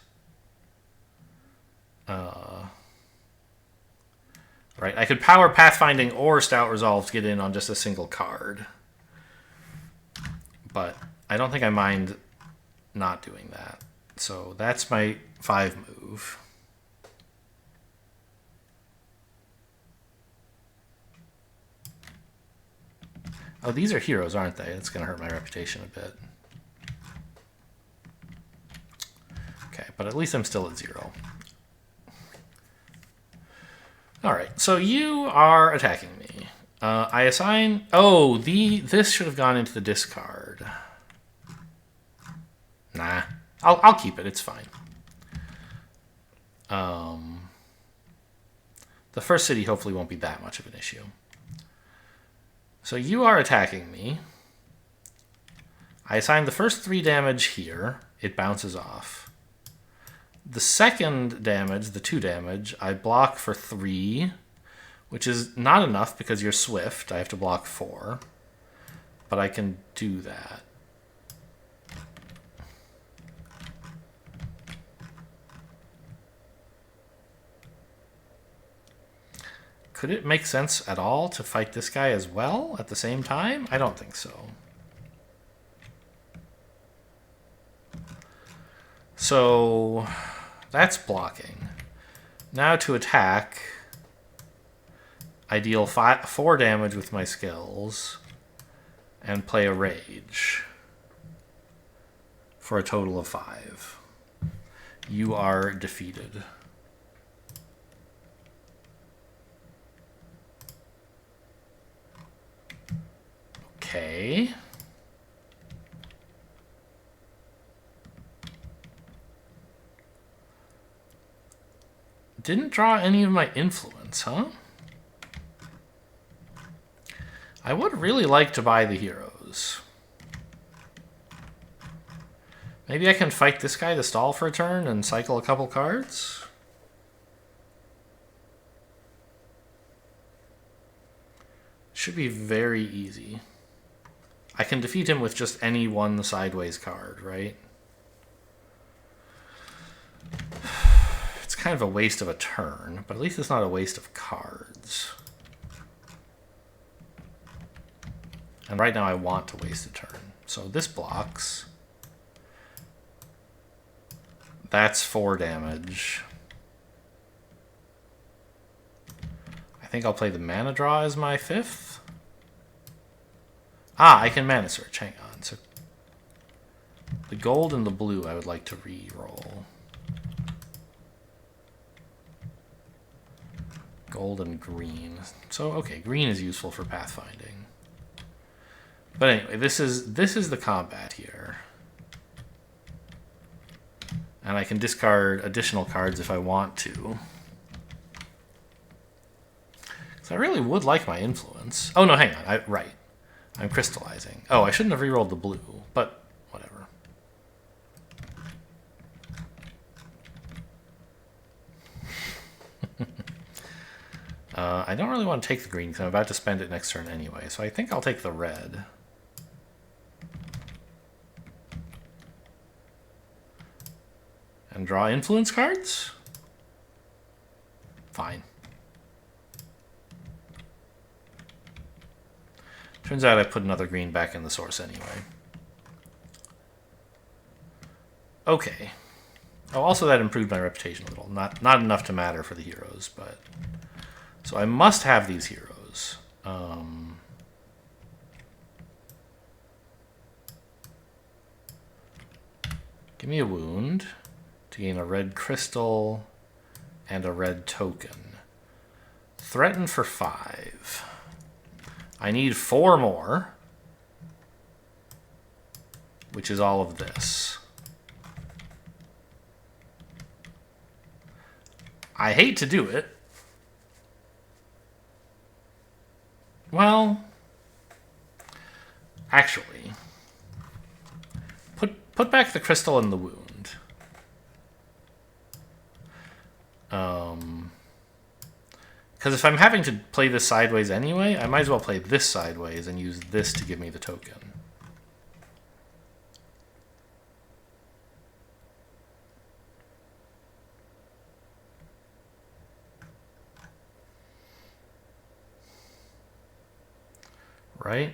Right, I could power Pathfinding or Stout Resolve to get in on just a single card. But I don't think I mind not doing that. So that's my 5 move. Oh, these are heroes, aren't they? That's going to hurt my reputation a bit. Okay, but at least I'm still at 0. Alright, so you are attacking me. I assign... Oh, this should have gone into the discard. Nah. I'll keep it. It's fine. The first city hopefully won't be that much of an issue. So you are attacking me. I assign the first 3 damage here. It bounces off. The second damage, the 2 damage, I block for 3, which is not enough because you're swift. I have to block 4. But I can do that. Could it make sense at all to fight this guy as well at the same time? I don't think so. So that's blocking. Now to attack, I deal 4 damage with my skills and play a rage for a total of 5. You are defeated. Okay. Didn't draw any of my influence, huh? I would really like to buy the heroes. Maybe I can fight this guy to stall for a turn and cycle a couple cards? Should be very easy. I can defeat him with just any one sideways card, right? It's kind of a waste of a turn, but at least it's not a waste of cards. And right now I want to waste a turn. So this blocks. That's 4 damage. I think I'll play the mana draw as my 5th. Ah, I can mana search. Hang on. So the gold and the blue I would like to re-roll. Gold and green. So okay, green is useful for pathfinding. But anyway, this is the combat here. And I can discard additional cards if I want to. So I really would like my influence. Oh no, hang on. Right. I'm crystallizing. Oh, I shouldn't have re-rolled the blue, but whatever. I don't really want to take the green because I'm about to spend it next turn anyway, so I think I'll take the red. And draw influence cards? Fine. Turns out I put another green back in the source anyway. Okay. Oh, also that improved my reputation a little. Not enough to matter for the heroes, but... So I must have these heroes. Give me a wound to gain a red crystal and a red token. Threaten for 5. I need 4 more, which is all of this. I hate to do it. Well, actually, put back the crystal and the wound. Because if I'm having to play this sideways anyway, I might as well play this sideways and use this to give me the token. Right?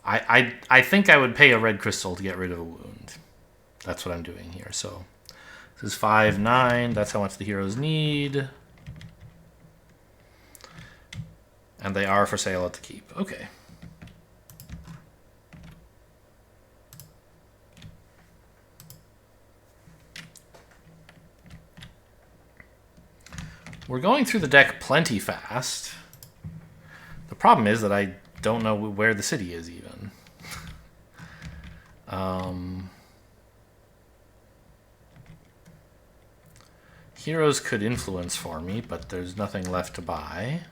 I think I would pay a red crystal to get rid of a wound. That's what I'm doing here. So this is 5, 9. That's how much the heroes need. And they are for sale at the keep. Okay. We're going through the deck plenty fast. The problem is that I don't know where the city is even. Heroes could influence for me, but there's nothing left to buy.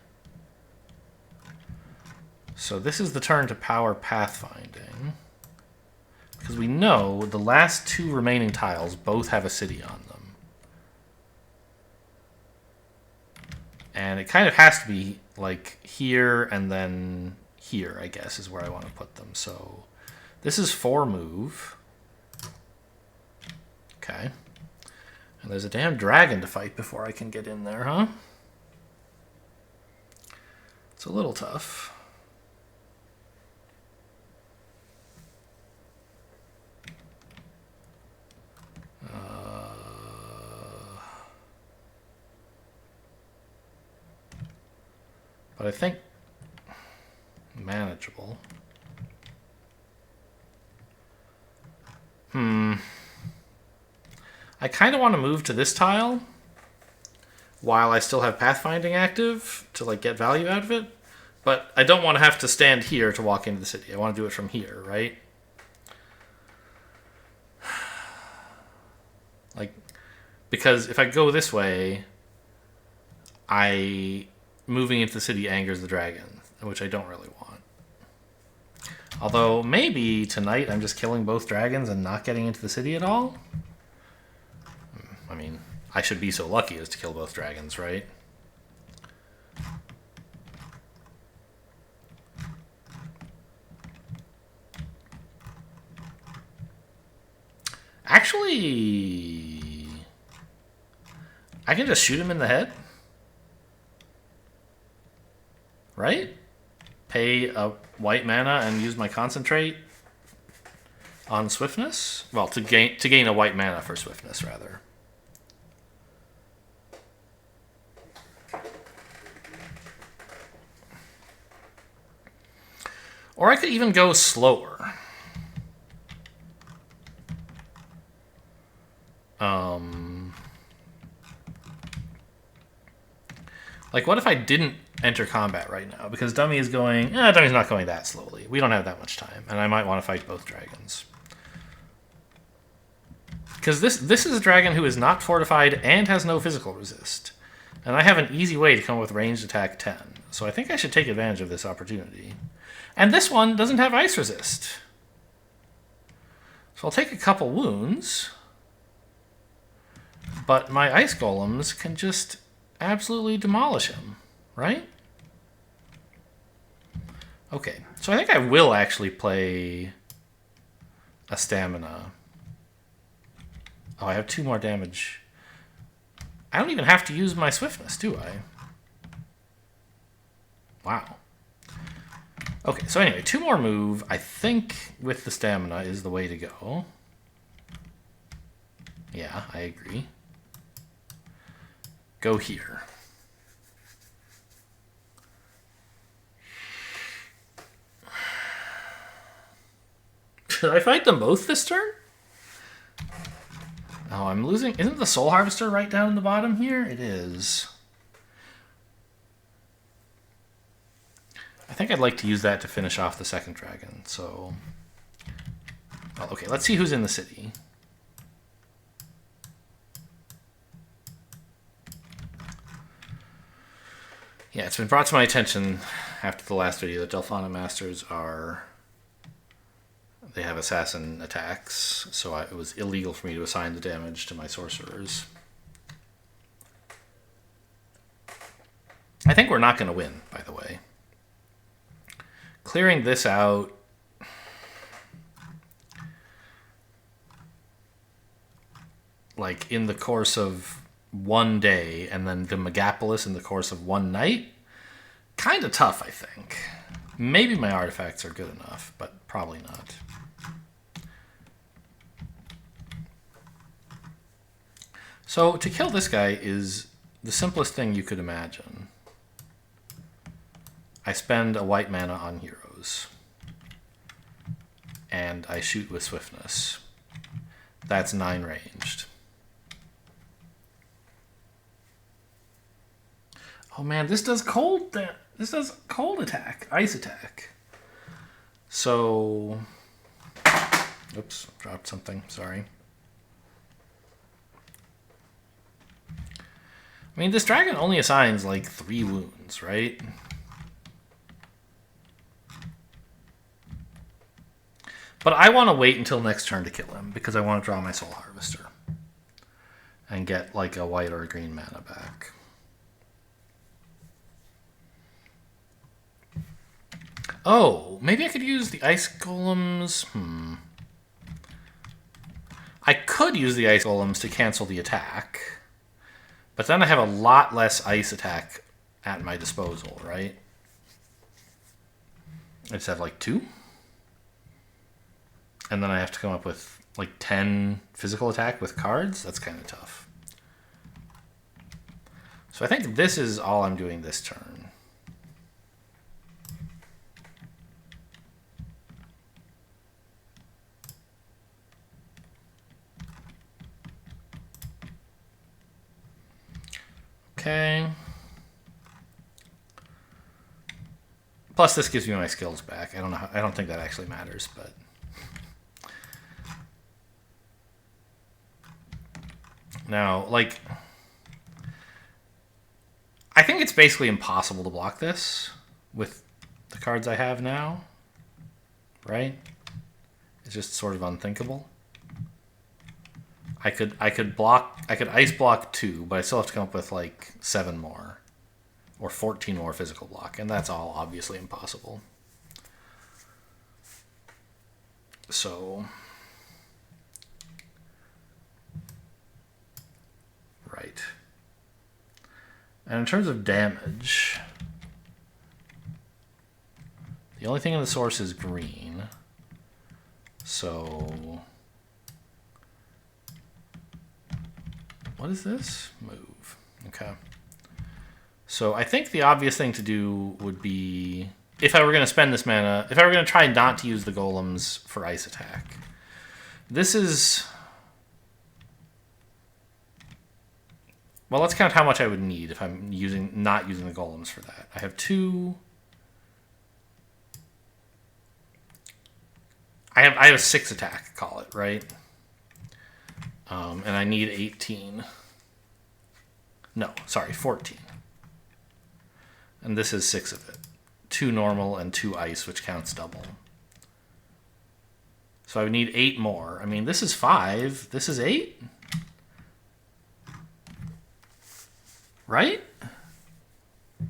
So this is the turn to power pathfinding. Because we know the last two remaining tiles both have a city on them. And it kind of has to be like here and then here, I guess, is where I want to put them. So this is 4 move. Okay. And there's a damn dragon to fight before I can get in there, huh? It's a little tough. But I think manageable. I kind of want to move to this tile while I still have pathfinding active to like get value out of it. But I don't want to have to stand here to walk into the city. I want to do it from here, right? Like, because if I go this way, moving into the city angers the dragon, which I don't really want. Although maybe tonight I'm just killing both dragons and not getting into the city at all. I mean, I should be so lucky as to kill both dragons, right? Actually, I can just shoot him in the head. Right? Pay a white mana and use my concentrate on swiftness. Well, to gain a white mana for swiftness, rather. Or I could even go slower. Like, what if I didn't enter combat right now? Because Dummy is going... Dummy's not going that slowly. We don't have that much time. And I might want to fight both dragons. Because this is a dragon who is not fortified and has no physical resist. And I have an easy way to come up with ranged attack 10. So I think I should take advantage of this opportunity. And this one doesn't have ice resist. So I'll take a couple wounds. But my ice golems can just absolutely demolish him, right? Okay, so I think I will actually play a stamina. Oh, I have 2 more damage. I don't even have to use my swiftness, do I? Wow. Okay, so anyway, 2 more move. I think with the stamina is the way to go. Yeah, I agree. Go here. Should I fight them both this turn? Oh, I'm losing. Isn't the Soul Harvester right down in the bottom here? It is. I think I'd like to use that to finish off the second dragon, so... Well, okay, let's see who's in the city. Yeah, it's been brought to my attention after the last video that Delphana Masters are... They have assassin attacks, so it was illegal for me to assign the damage to my sorcerers. I think we're not going to win, by the way. Clearing this out... like, in the course of one day, and then the Megapolis in the course of one night, kind of tough, I think. Maybe my artifacts are good enough, but probably not. So, to kill this guy is the simplest thing you could imagine. I spend a white mana on heroes. And I shoot with swiftness. That's 9 ranged. Oh man, this does cold. This does cold attack, ice attack. So, oops, dropped something. Sorry. I mean, this dragon only assigns like 3 wounds, right? But I want to wait until next turn to kill him because I want to draw my Soul Harvester and get like a white or a green mana back. Oh, maybe I could use the Ice Golems. I could use the Ice Golems to cancel the attack. But then I have a lot less ice attack at my disposal, right? I just have like 2. And then I have to come up with like 10 physical attack with cards. That's kind of tough. So I think this is all I'm doing this turn. Okay. Plus, this gives me my skills back. I don't know. I don't think that actually matters, but now, like, I think it's basically impossible to block this with the cards I have now, right? It's just sort of unthinkable. I could ice block 2, but I still have to come up with like 7 more or 14 more physical block, and that's all obviously impossible. So, right. And in terms of damage, the only thing in the source is green. So, what is this? Move. Okay. So I think the obvious thing to do would be, if I were going to spend this mana, if I were going to try not to use the golems for ice attack. This is, well, let's count how much I would need if I'm not using the golems for that. I have 2. I have a 6 attack, call it, right? And I need 18. No, sorry, 14. And this is 6 of it. 2 normal and 2 ice, which counts double. So I would need 8 more. I mean, this is 5. This is 8? Right? Am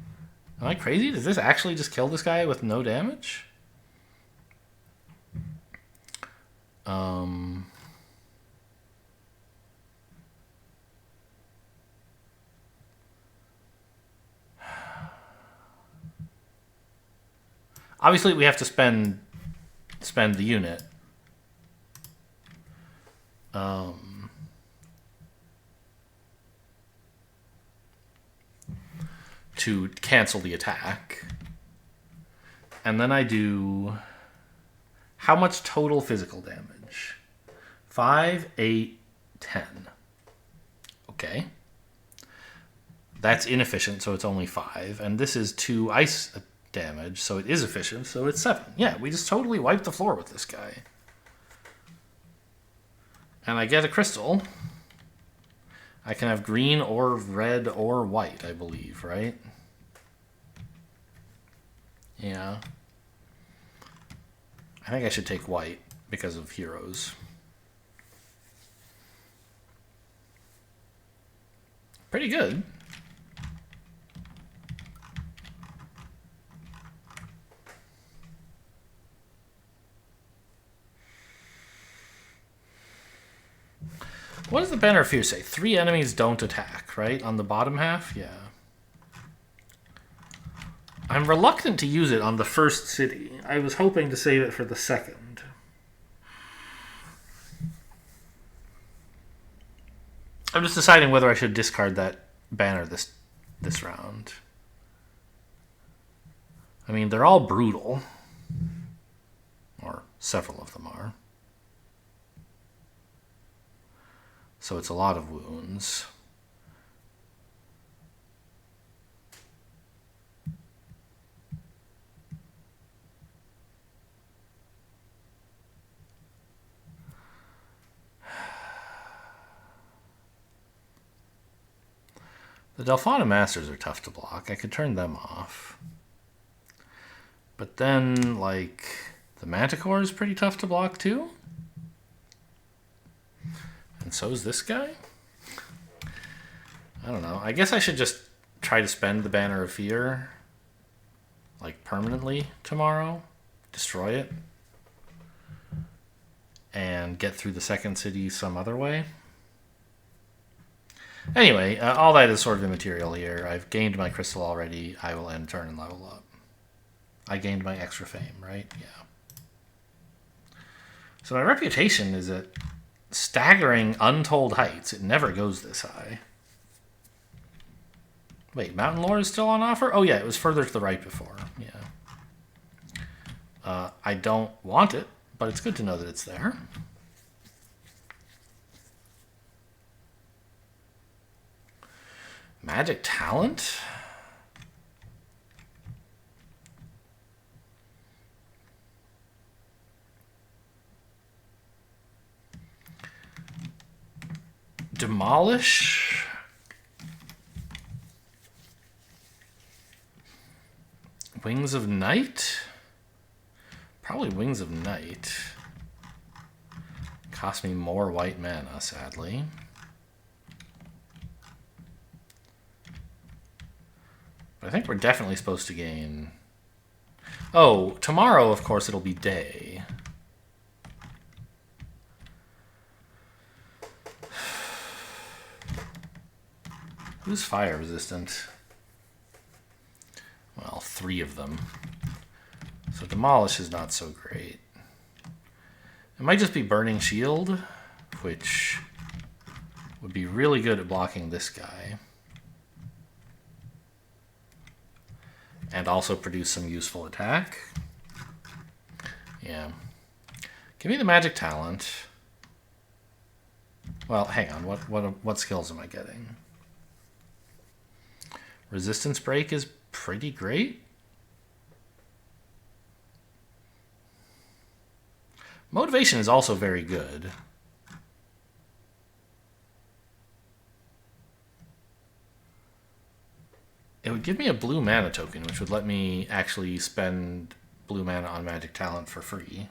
I crazy? Does this actually just kill this guy with no damage? Obviously, we have to spend the unit. To cancel the attack. And then I do how much total physical damage? 5, 8, 10. Okay. That's inefficient, so it's only 5. And this is 2 ice damage, so it is efficient, so it's 7. Yeah, we just totally wiped the floor with this guy. And I get a crystal. I can have green or red or white, I believe, right? Yeah. I think I should take white because of heroes. Pretty good. What does the Banner of Fear say? 3 enemies don't attack, right? On the bottom half? Yeah. I'm reluctant to use it on the first city. I was hoping to save it for the second. I'm just deciding whether I should discard that banner this round. I mean, they're all brutal. Or several of them are. So it's a lot of wounds. The Delphana Masters are tough to block. I could turn them off. But then, like, the Manticore is pretty tough to block too. And so is this guy. I don't know. I guess I should just try to spend the Banner of Fear, like, permanently tomorrow. Destroy it. And get through the second city some other way. Anyway, all that is sort of immaterial here. I've gained my crystal already. I will end turn and level up. I gained my extra fame, right? Yeah. So my reputation is at staggering, untold heights. It never goes this high. Wait, Mountain Lore is still on offer? Oh yeah, it was further to the right before. Yeah. I don't want it, but it's good to know that it's there. Magic Talent? Demolish? Wings of Night? Probably Wings of Night. Cost me more white mana, sadly. I think we're definitely supposed to gain... Oh, tomorrow, of course, it'll be day. Who's fire resistant? Well, 3 of them. So Demolish is not so great. It might just be Burning Shield, which would be really good at blocking this guy. And also produce some useful attack. Yeah. Give me the Magic Talent. Well, hang on. What skills am I getting? Resistance Break is pretty great. Motivation is also very good. It would give me a blue mana token, which would let me actually spend blue mana on Magic Talent for free.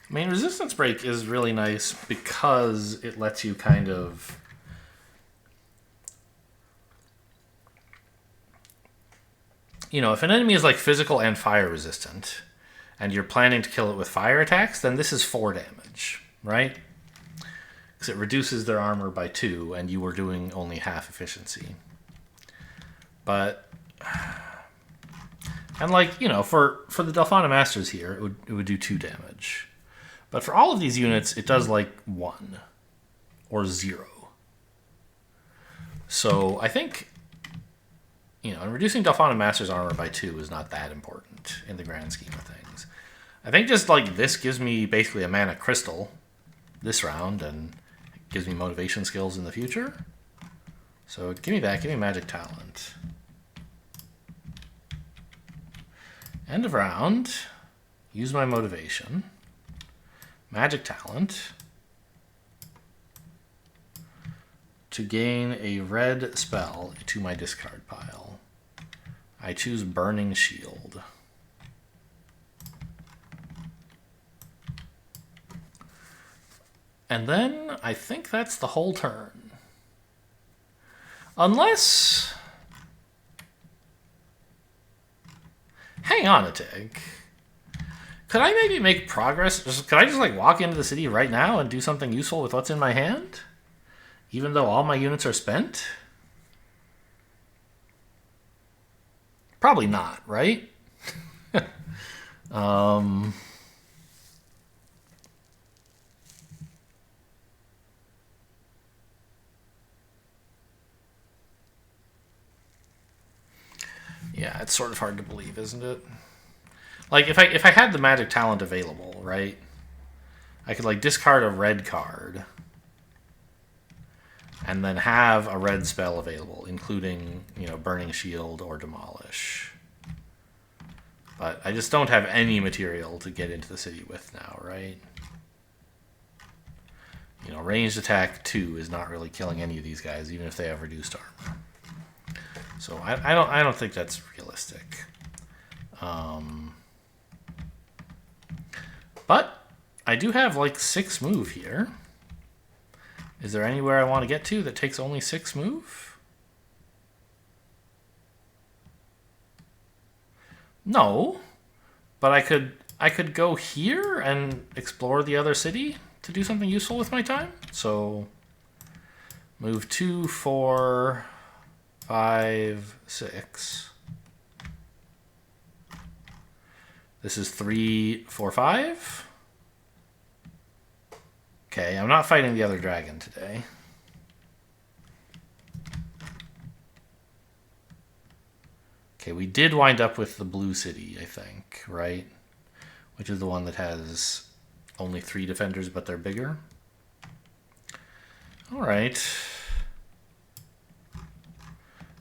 I mean, Resistance Break is really nice because it lets you kind of... You know, if an enemy is like physical and fire resistant, and you're planning to kill it with fire attacks, then this is 4 damage, right? Because it reduces their armor by 2, and you were doing only half efficiency. But... And like, you know, for the Delphana Masters here, it would do 2 damage. But for all of these units, it does like 1 or 0. So I think, you know, and reducing Delphana Master's armor by 2 is not that important in the grand scheme of things. I think just like this gives me basically a mana crystal this round and gives me motivation skills in the future. So give me that, give me Magic Talent. End of round, use my motivation. Magic Talent to gain a red spell to my discard pile. I choose Burning Shield. And then I think that's the whole turn. Unless... Hang on a tick. Could I maybe make progress? Could I just like walk into the city right now and do something useful with what's in my hand? Even though all my units are spent? Probably not, right? That's sort of hard to believe, isn't it? Like, if I had the magic talent available, right? I could, like, discard a red card and then have a red spell available, including, you know, Burning Shield or Demolish. But I just don't have any material to get into the city with now, right? You know, ranged attack 2 is not really killing any of these guys, even if they have reduced armor. So I don't think that's realistic. But I do have like 6 move here. Is there anywhere I want to get to that takes only 6 move? No, but I could go here and explore the other city to do something useful with my time. So move 2, 4, 5, 6. This is 3, 4, 5. Okay, I'm not fighting the other dragon today. Okay, we did wind up with the blue city, I think, right? Which is the one that has only 3 defenders, but they're bigger. All right.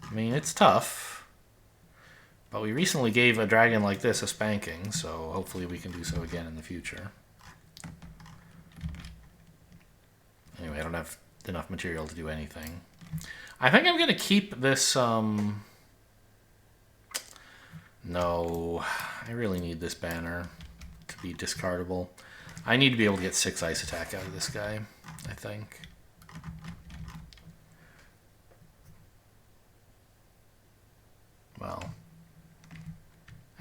I mean, it's tough. But we recently gave a dragon like this a spanking, so hopefully we can do so again in the future. Anyway, I don't have enough material to do anything. I think I'm going to keep this... No, I really need this banner to be discardable. I need to be able to get 6 ice attack out of this guy, I think. Well,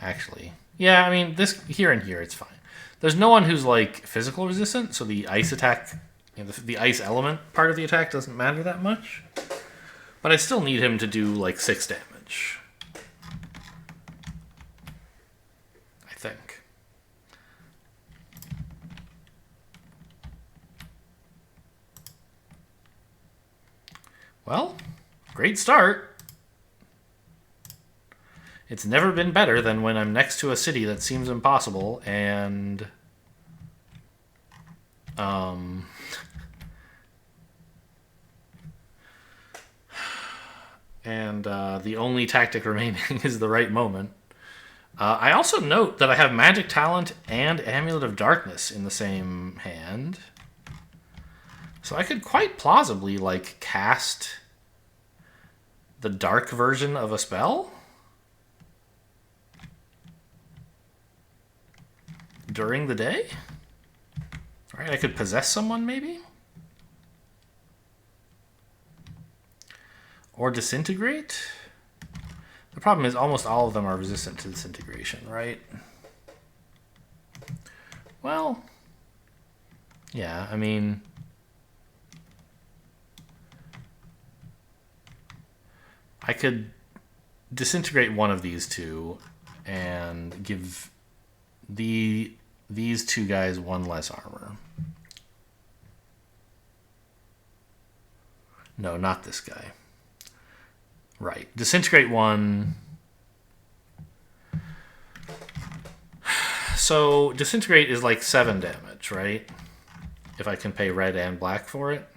actually, yeah, I mean, this here and here, it's fine. There's no one who's like physical resistant, so the ice attack, you know, the ice element part of the attack doesn't matter that much. But I still need him to do like 6 damage. I think. Well, great start. It's never been better than when I'm next to a city that seems impossible and the only tactic remaining is the right moment. I also note that I have Magic Talent and Amulet of Darkness in the same hand. So I could quite plausibly, like, cast the dark version of a spell during the day. Right, I could possess someone, maybe? Or disintegrate? The problem is almost all of them are resistant to disintegration, right? Well, yeah, I mean... I could disintegrate one of these two and give these 2 guys 1 less armor. No, not this guy. Right. Disintegrate 1. So disintegrate is like 7 damage, right? If I can pay red and black for it.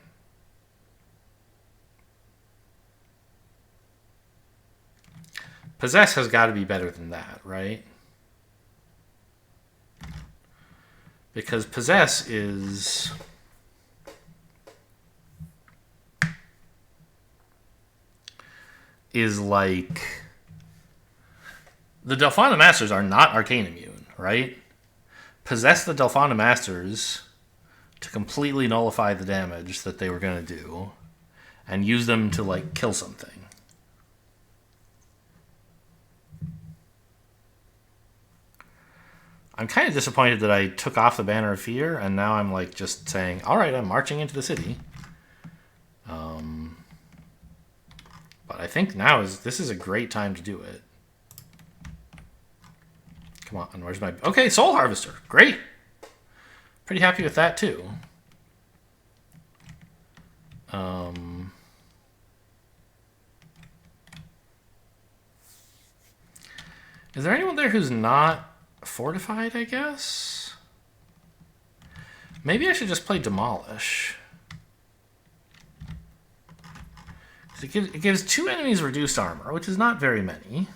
Possess has got to be better than that, right? Because Possess is... like... The Delphana Masters are not Arcane immune, right? Possess the Delphana Masters to completely nullify the damage that they were going to do and use them to, like, kill something. I'm kind of disappointed that I took off the Banner of Fear, and now I'm like just saying, all right, I'm marching into the city. But I think this is a great time to do it. Come on, where's my... Okay, Soul Harvester. Great. Pretty happy with that, too. Is there anyone there who's not fortified, I guess? Maybe I should just play Demolish. It gives 2 enemies reduced armor, which is not very many.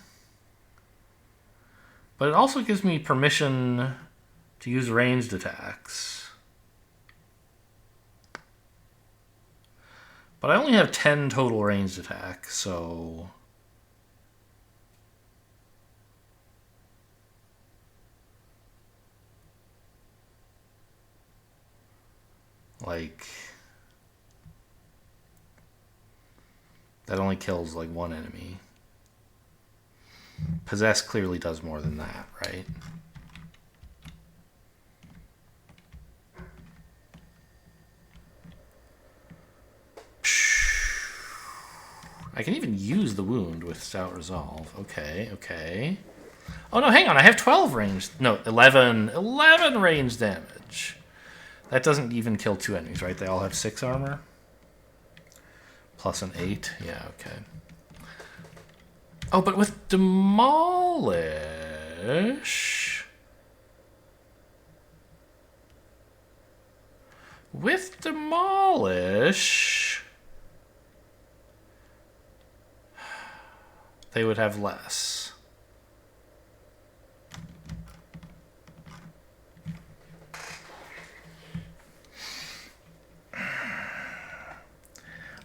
But it also gives me permission to use ranged attacks. But I only have 10 total ranged attacks, so... like... that only kills, like, 1 enemy. Possess clearly does more than that, right? I can even use the wound with Stout Resolve. Okay, okay. Oh, no, hang on. I have 12 ranged... no, 11 ranged damage. That doesn't even kill 2 enemies, right? They all have 6 armor? Plus an 8? Yeah, okay. Oh, but with Demolish... with Demolish... they would have less.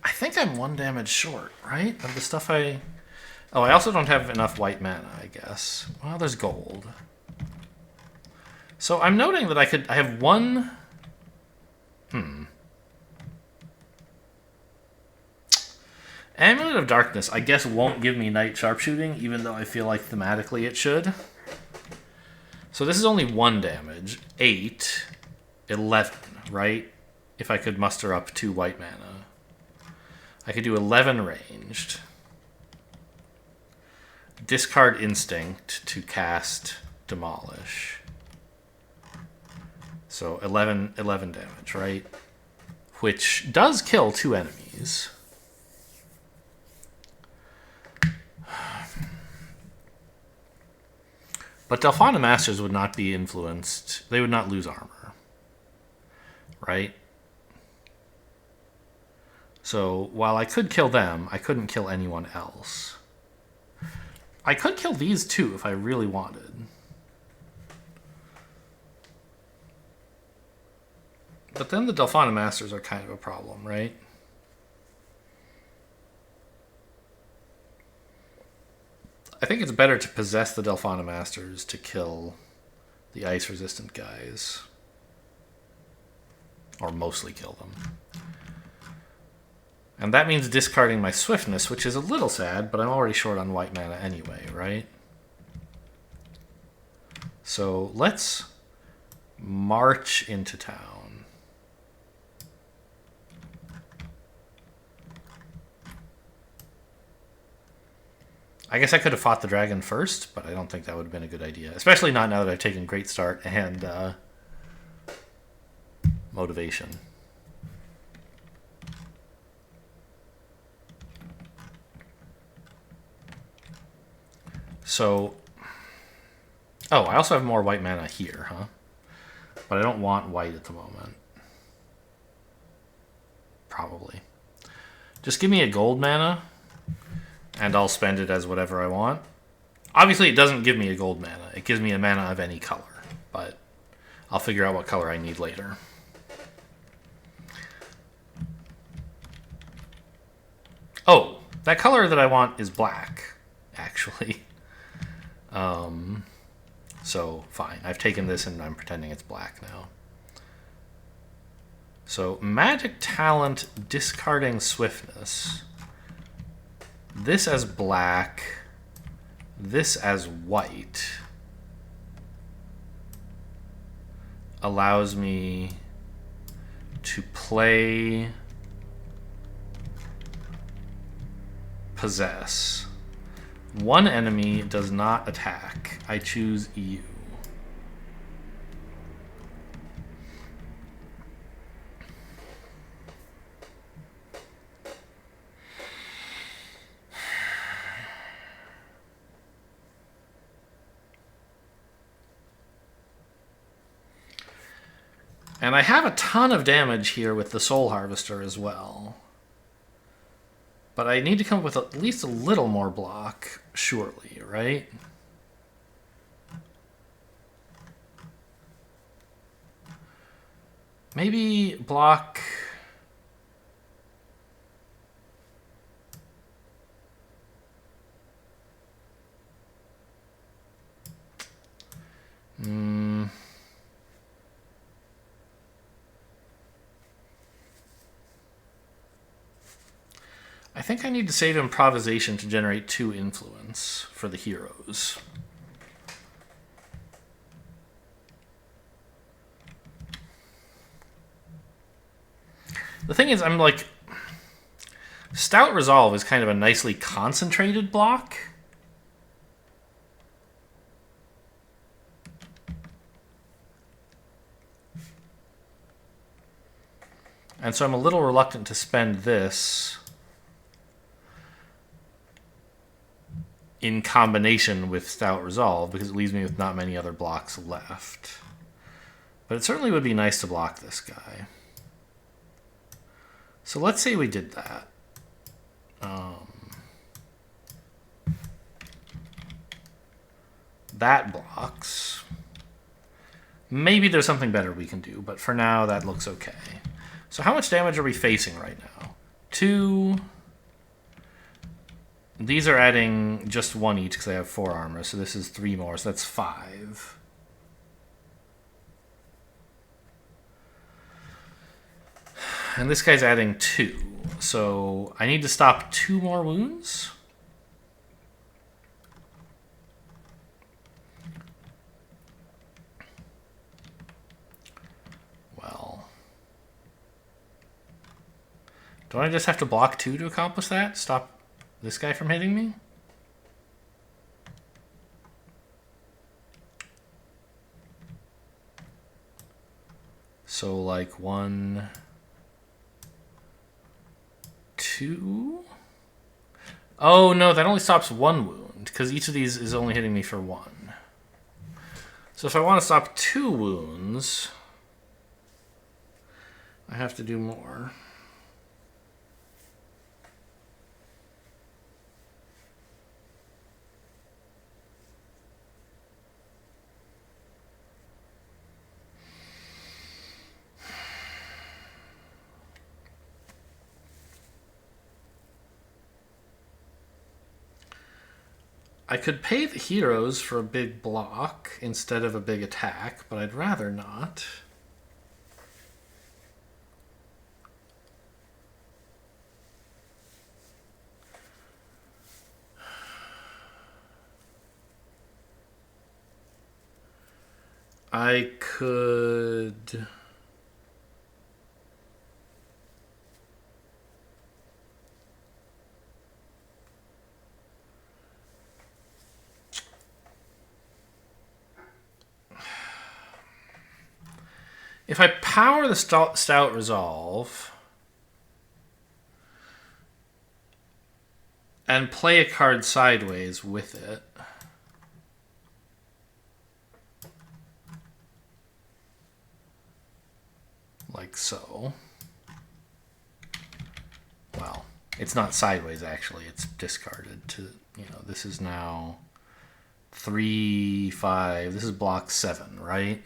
I think I'm 1 damage short, right? Of the stuff I... oh, I also don't have enough white mana, I guess. Well, there's gold. So I'm noting that I have 1... Amulet of Darkness, I guess, won't give me Night Sharpshooting, even though I feel like thematically it should. So this is only 1 damage. 8. 11, right? If I could muster up 2 white mana. I could do 11 ranged. Discard Instinct to cast Demolish. So 11 damage, right? Which does kill 2 enemies. But Delphana Masters would not be influenced. They would not lose armor. Right? So, while I could kill them, I couldn't kill anyone else. I could kill these 2 if I really wanted. But then the Delphana Masters are kind of a problem, right? I think it's better to possess the Delphana Masters to kill the ice-resistant guys. Or mostly kill them. And that means discarding my Swiftness, which is a little sad, but I'm already short on white mana anyway, right? So let's march into town. I guess I could have fought the dragon first, but I don't think that would have been a good idea. Especially not now that I've taken Great Start and Motivation. So... oh, I also have more white mana here, huh? But I don't want white at the moment. Probably. Just give me a gold mana, and I'll spend it as whatever I want. Obviously, it doesn't give me a gold mana. It gives me a mana of any color, but I'll figure out what color I need later. Oh, that color that I want is black, actually. So, fine. I've taken this and I'm pretending it's black now. So, Magic Talent, discarding Swiftness. This as black. This as white. Allows me to play Possess. 1 enemy does not attack. I choose EU. And I have a ton of damage here with the Soul Harvester as well. But I need to come up with at least a little more block, surely, right? Maybe block... I think I need to save improvisation to generate 2 influence for the heroes. The thing is, I'm like... Stout Resolve is kind of a nicely concentrated block. And so I'm a little reluctant to spend this in combination with Stout Resolve because it leaves me with not many other blocks left. But it certainly would be nice to block this guy. So let's say we did that. That blocks. Maybe there's something better we can do, but for now that looks okay. So how much damage are we facing right now? 2. These are adding just 1 each because they have 4 armor, so this is 3 more, so that's 5. And this guy's adding 2, so I need to stop 2 more wounds? Well... Don't I just have to block 2 to accomplish that? Stop this guy from hitting me? So like 1, 2? Oh no, that only stops 1 wound, because each of these is only hitting me for 1. So if I want to stop 2 wounds, I have to do more. I could pay the heroes for a big block instead of a big attack, but I'd rather not. I could... If I power the Stout Resolve and play a card sideways with it, like so. Well, it's not sideways actually, it's discarded to, this is now 3, 5, this is block 7, right?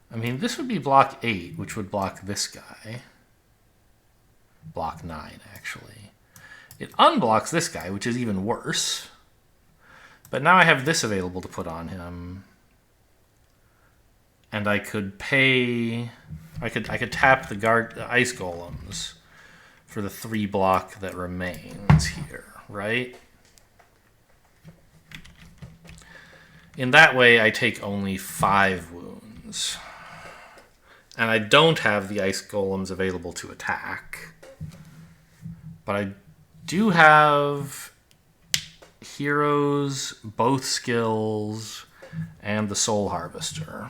I mean, this would be block 8, which would block this guy. Block 9, actually. It unblocks this guy, which is even worse. But now I have this available to put on him. And I could pay... I could tap the ice golems for the 3 block that remains here, right? In that way, I take only 5 wounds. And I don't have the ice golems available to attack. But I do have heroes, both skills, and the Soul Harvester.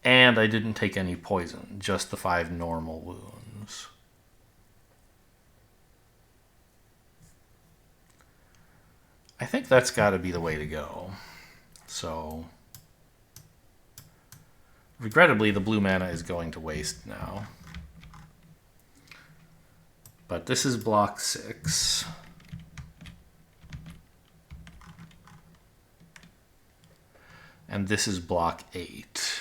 And And I didn't take any poison, just the 5 normal wounds. I think that's got to be the way to go. So, regrettably, the blue mana is going to waste now. But this is block 6. And this is block 8.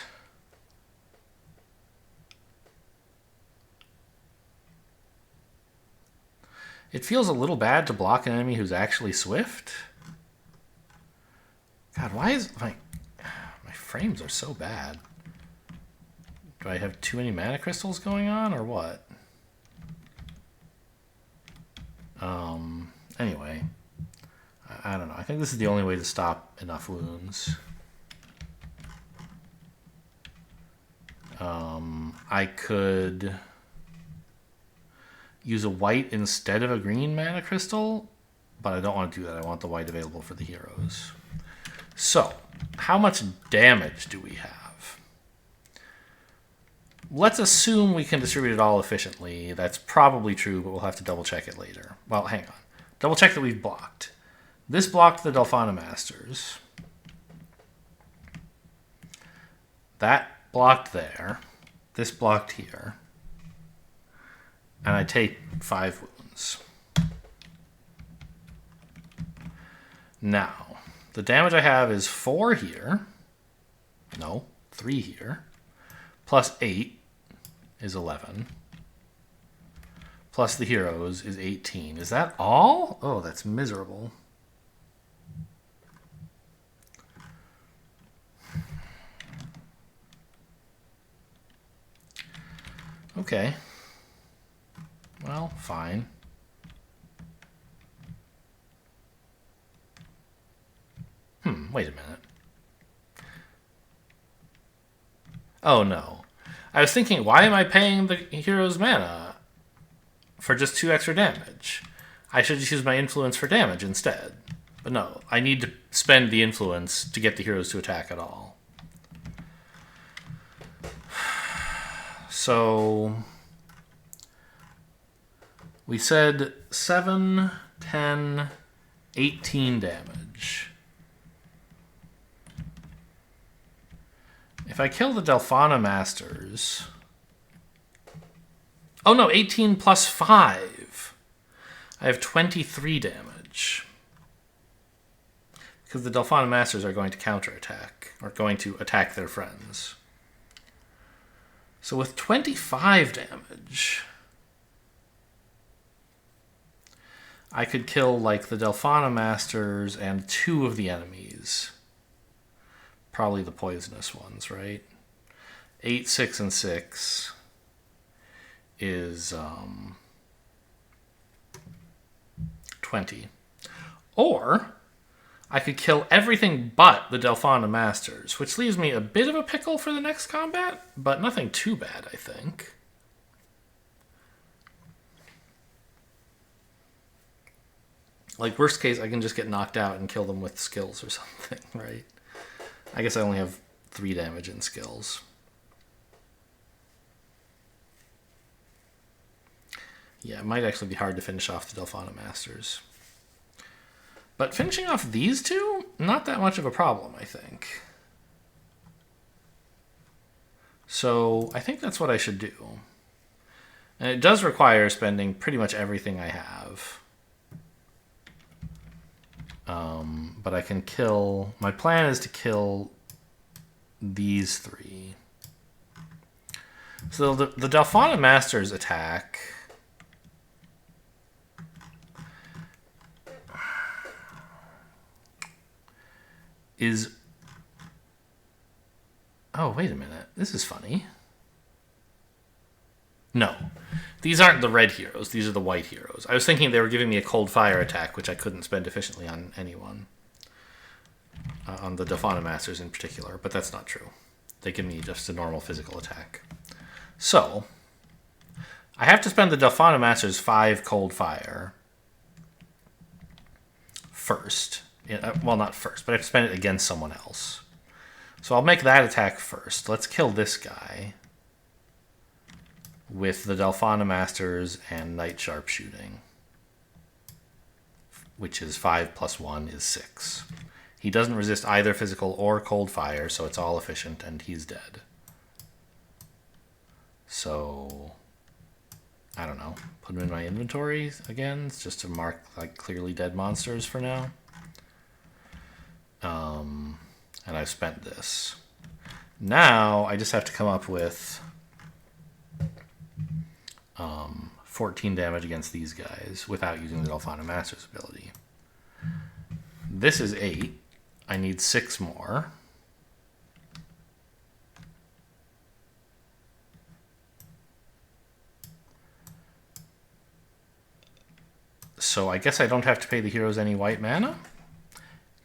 It feels a little bad to block an enemy who's actually swift. God, why is my frames are so bad? Do I have too many mana crystals going on, or what? Anyway, I don't know. I think this is the only way to stop enough wounds. I could use a white instead of a green mana crystal, but I don't want to do that. I want the white available for the heroes. So, how much damage do we have? Let's assume we can distribute it all efficiently. That's probably true, but we'll have to double check it later. Well, hang on. Double check that we've blocked. This blocked the Delphana Masters. That blocked there. This blocked here. And I take 5 wounds. Now, the damage I have is 4 here. No, 3 here. Plus 8 is 11. Plus the heroes is 18. Is that all? Oh, that's miserable. Okay. Well, fine. Wait a minute. Oh, no. I was thinking, why am I paying the hero's mana for just 2 extra damage? I should just use my influence for damage instead. But no, I need to spend the influence to get the heroes to attack at all. So, we said 7, 10, 18 damage. If I kill the Delphana Masters... Oh no, 18 plus 5. I have 23 damage. Because the Delphana Masters are going to counterattack, or going to attack their friends. So with 25 damage, I could kill like the Delphana Masters and 2 of the enemies. Probably the poisonous ones, right? 8, 6, and 6 is 20. Or I could kill everything but the Delphana Masters, which leaves me a bit of a pickle for the next combat, but nothing too bad, I think. Like, worst case, I can just get knocked out and kill them with skills or something, right? I guess I only have 3 damage in skills. Yeah, it might actually be hard to finish off the Delphana Masters. But finishing off these 2, not that much of a problem, I think. So I think that's what I should do. And it does require spending pretty much everything I have. But I can kill... My plan is to kill these 3. So the Delphana Masters attack... is... Oh, wait a minute. This is funny. No. These aren't the red heroes. These are the white heroes. I was thinking they were giving me a cold fire attack, which I couldn't spend efficiently on anyone. On the Delphana Masters in particular, but that's not true. They give me just a normal physical attack. So, I have to spend the Delphana Masters 5 cold fire first. Well, not first, but I have to spend it against someone else. So I'll make that attack first. Let's kill this guy with the Delphana Masters and Night Sharpshooting, which is 5 plus 1 is 6. He doesn't resist either physical or cold fire, so it's all efficient, and he's dead. So, I don't know. Put him in my inventory again, just to mark like clearly dead monsters for now. And I've spent this. Now I just have to come up with 14 damage against these guys without using the Delphana Master's ability. This is 8. I need 6 more. So I guess I don't have to pay the heroes any white mana,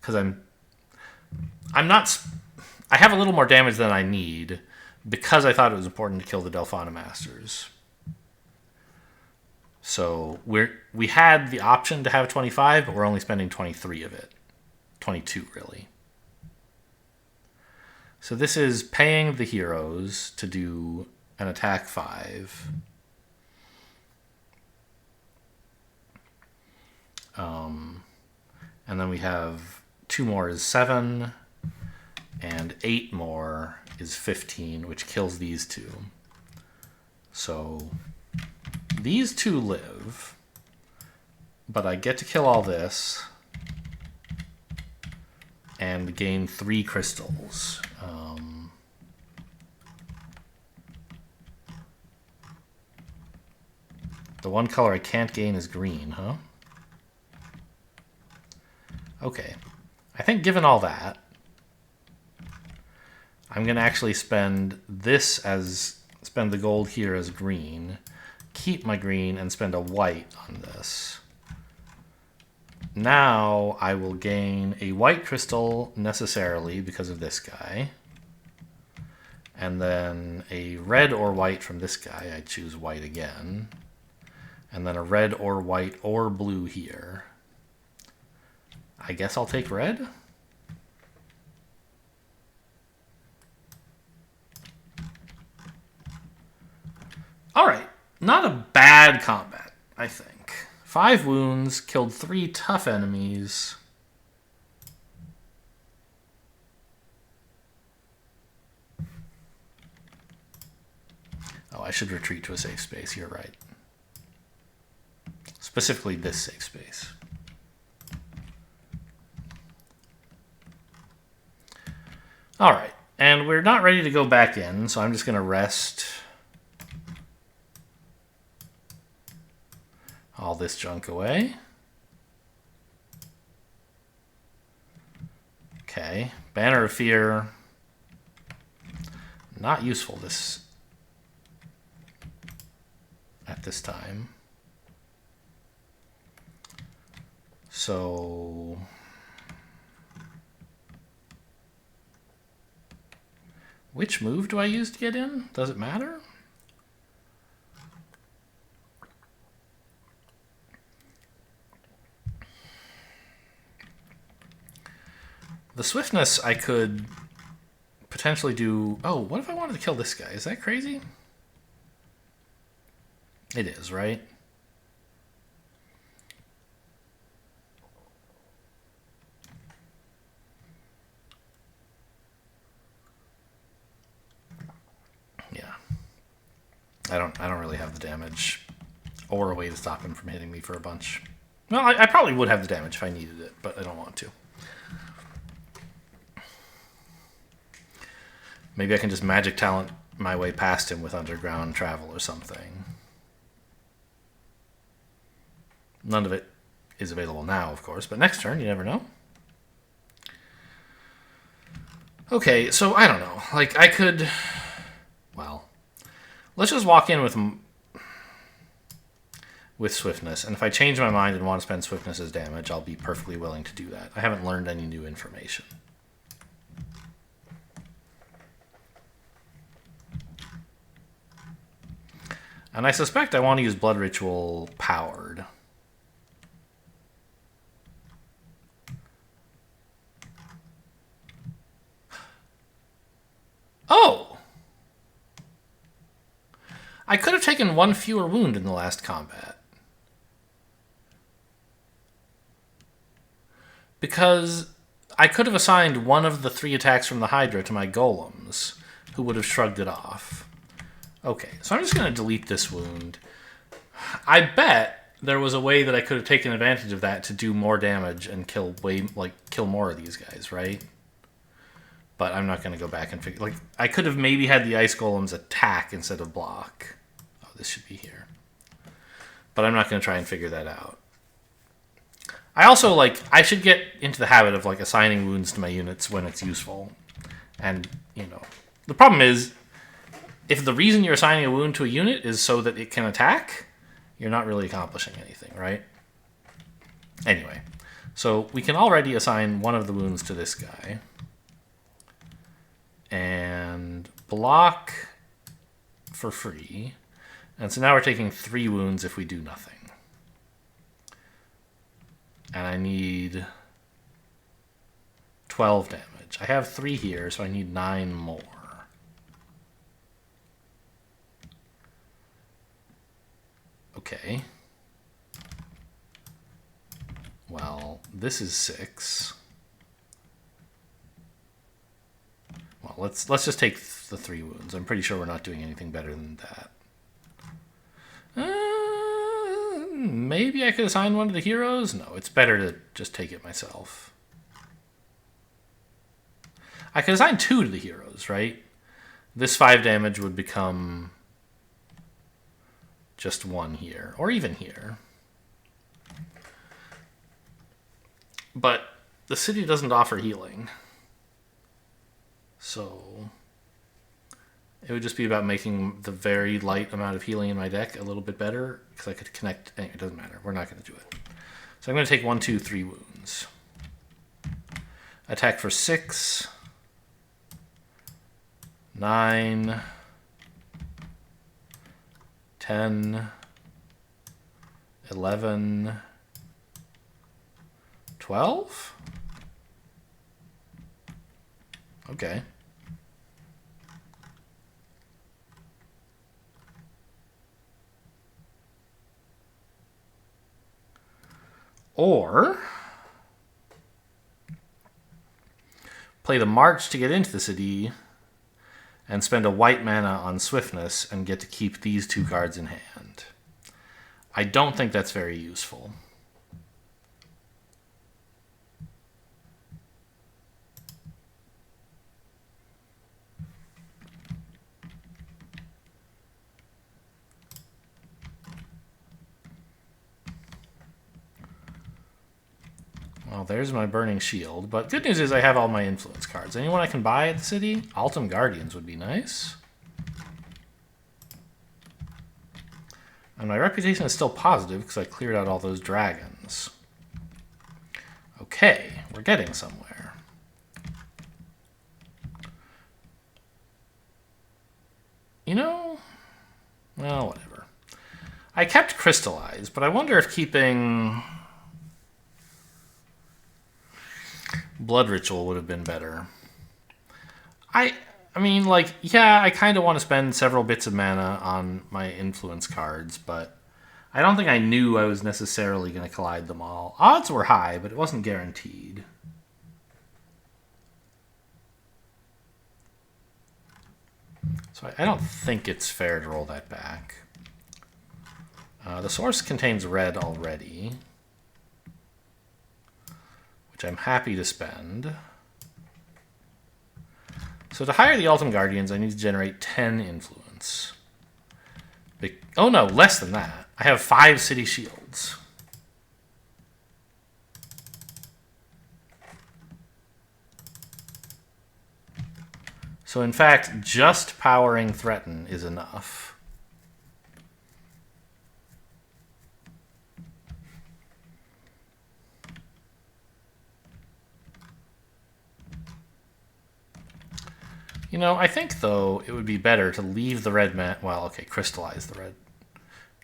because I'm not. I have a little more damage than I need because I thought it was important to kill the Delphana Masters. So we had the option to have 25, but we're only spending 23 of it. 22, really. So this is paying the heroes to do an attack 5. And then we have 2 more is 7, and 8 more is 15, which kills these 2. So these 2 live, but I get to kill all this and gain 3 crystals. The one color I can't gain is green, huh? Okay. I think given all that, I'm going to actually spend the gold here as green, keep my green, and spend a white on this. Now I will gain a white crystal necessarily because of this guy. And then a red or white from this guy. I choose white again. And then a red or white or blue here. I guess I'll take red. All right, not a bad combat, I think. 5 wounds, killed 3 tough enemies. Oh, I should retreat to a safe space, you're right. Specifically this safe space. All right, and we're not ready to go back in, so I'm just going to rest all this junk away. Okay, Banner of Fear. Not useful at this time. So which move do I use to get in? Does it matter? The swiftness I could potentially do... Oh, what if I wanted to kill this guy? Is that crazy? It is, right? Yeah. I don't really have the damage or a way to stop him from hitting me for a bunch. Well, I probably would have the damage if I needed it, but I don't want to. Maybe I can just magic talent my way past him with underground travel or something. None of it is available now, of course, but next turn, you never know. Okay, so I don't know. Like, I could... Well, let's just walk in with swiftness, and if I change my mind and want to spend swiftness as damage, I'll be perfectly willing to do that. I haven't learned any new information. And I suspect I want to use Blood Ritual powered. I could have taken one fewer wound in the last combat. Because I could have assigned one of the 3 attacks from the Hydra to my golems, who would have shrugged it off. Okay, so I'm just going to delete this wound. I bet there was a way that I could have taken advantage of that to do more damage and kill more of these guys, right? But I'm not going to go back and figure... I could have maybe had the Ice Golems attack instead of block. Oh, this should be here. But I'm not going to try and figure that out. I also, I should get into the habit of, assigning wounds to my units when it's useful. And, the problem is, if the reason you're assigning a wound to a unit is so that it can attack, you're not really accomplishing anything, right? Anyway, so we can already assign one of the wounds to this guy. And block for free. And so now we're taking 3 wounds if we do nothing. And I need 12 damage. I have 3 here, so I need 9 more. Okay. Well, this is 6. Well, let's just take the 3 wounds. I'm pretty sure we're not doing anything better than that. Maybe I could assign one to the heroes? No, it's better to just take it myself. I could assign 2 to the heroes, right? This 5 damage would become just 1 here, or even here. But the city doesn't offer healing. So it would just be about making the very light amount of healing in my deck a little bit better, because I could connect... Anyway, it doesn't matter. We're not going to do it. So I'm going to take 1, 2, 3 wounds. Attack for 6. 9. 10. 11. 12? Okay. Or play the March to get into the city and spend a white mana on Swiftness and get to keep these 2 cards in hand. I don't think that's very useful. Well, there's my Burning Shield, but good news is I have all my influence cards. Anyone I can buy at the city? Altum Guardians would be nice. And my reputation is still positive because I cleared out all those dragons. Okay, we're getting somewhere. Well, whatever. I kept Crystallize, but I wonder if keeping Blood Ritual would have been better. I mean, yeah, I kind of want to spend several bits of mana on my influence cards, but I don't think I knew I was necessarily going to collide them all. Odds were high, but it wasn't guaranteed. So I don't think it's fair to roll that back. The source contains red already, which I'm happy to spend. So to hire the Altum Guardians, I need to generate 10 influence. Oh no, less than that. I have 5 city shields. So in fact, just powering Threaten is enough. I think, though, it would be better to leave the red mana... Well, okay, crystallize the red.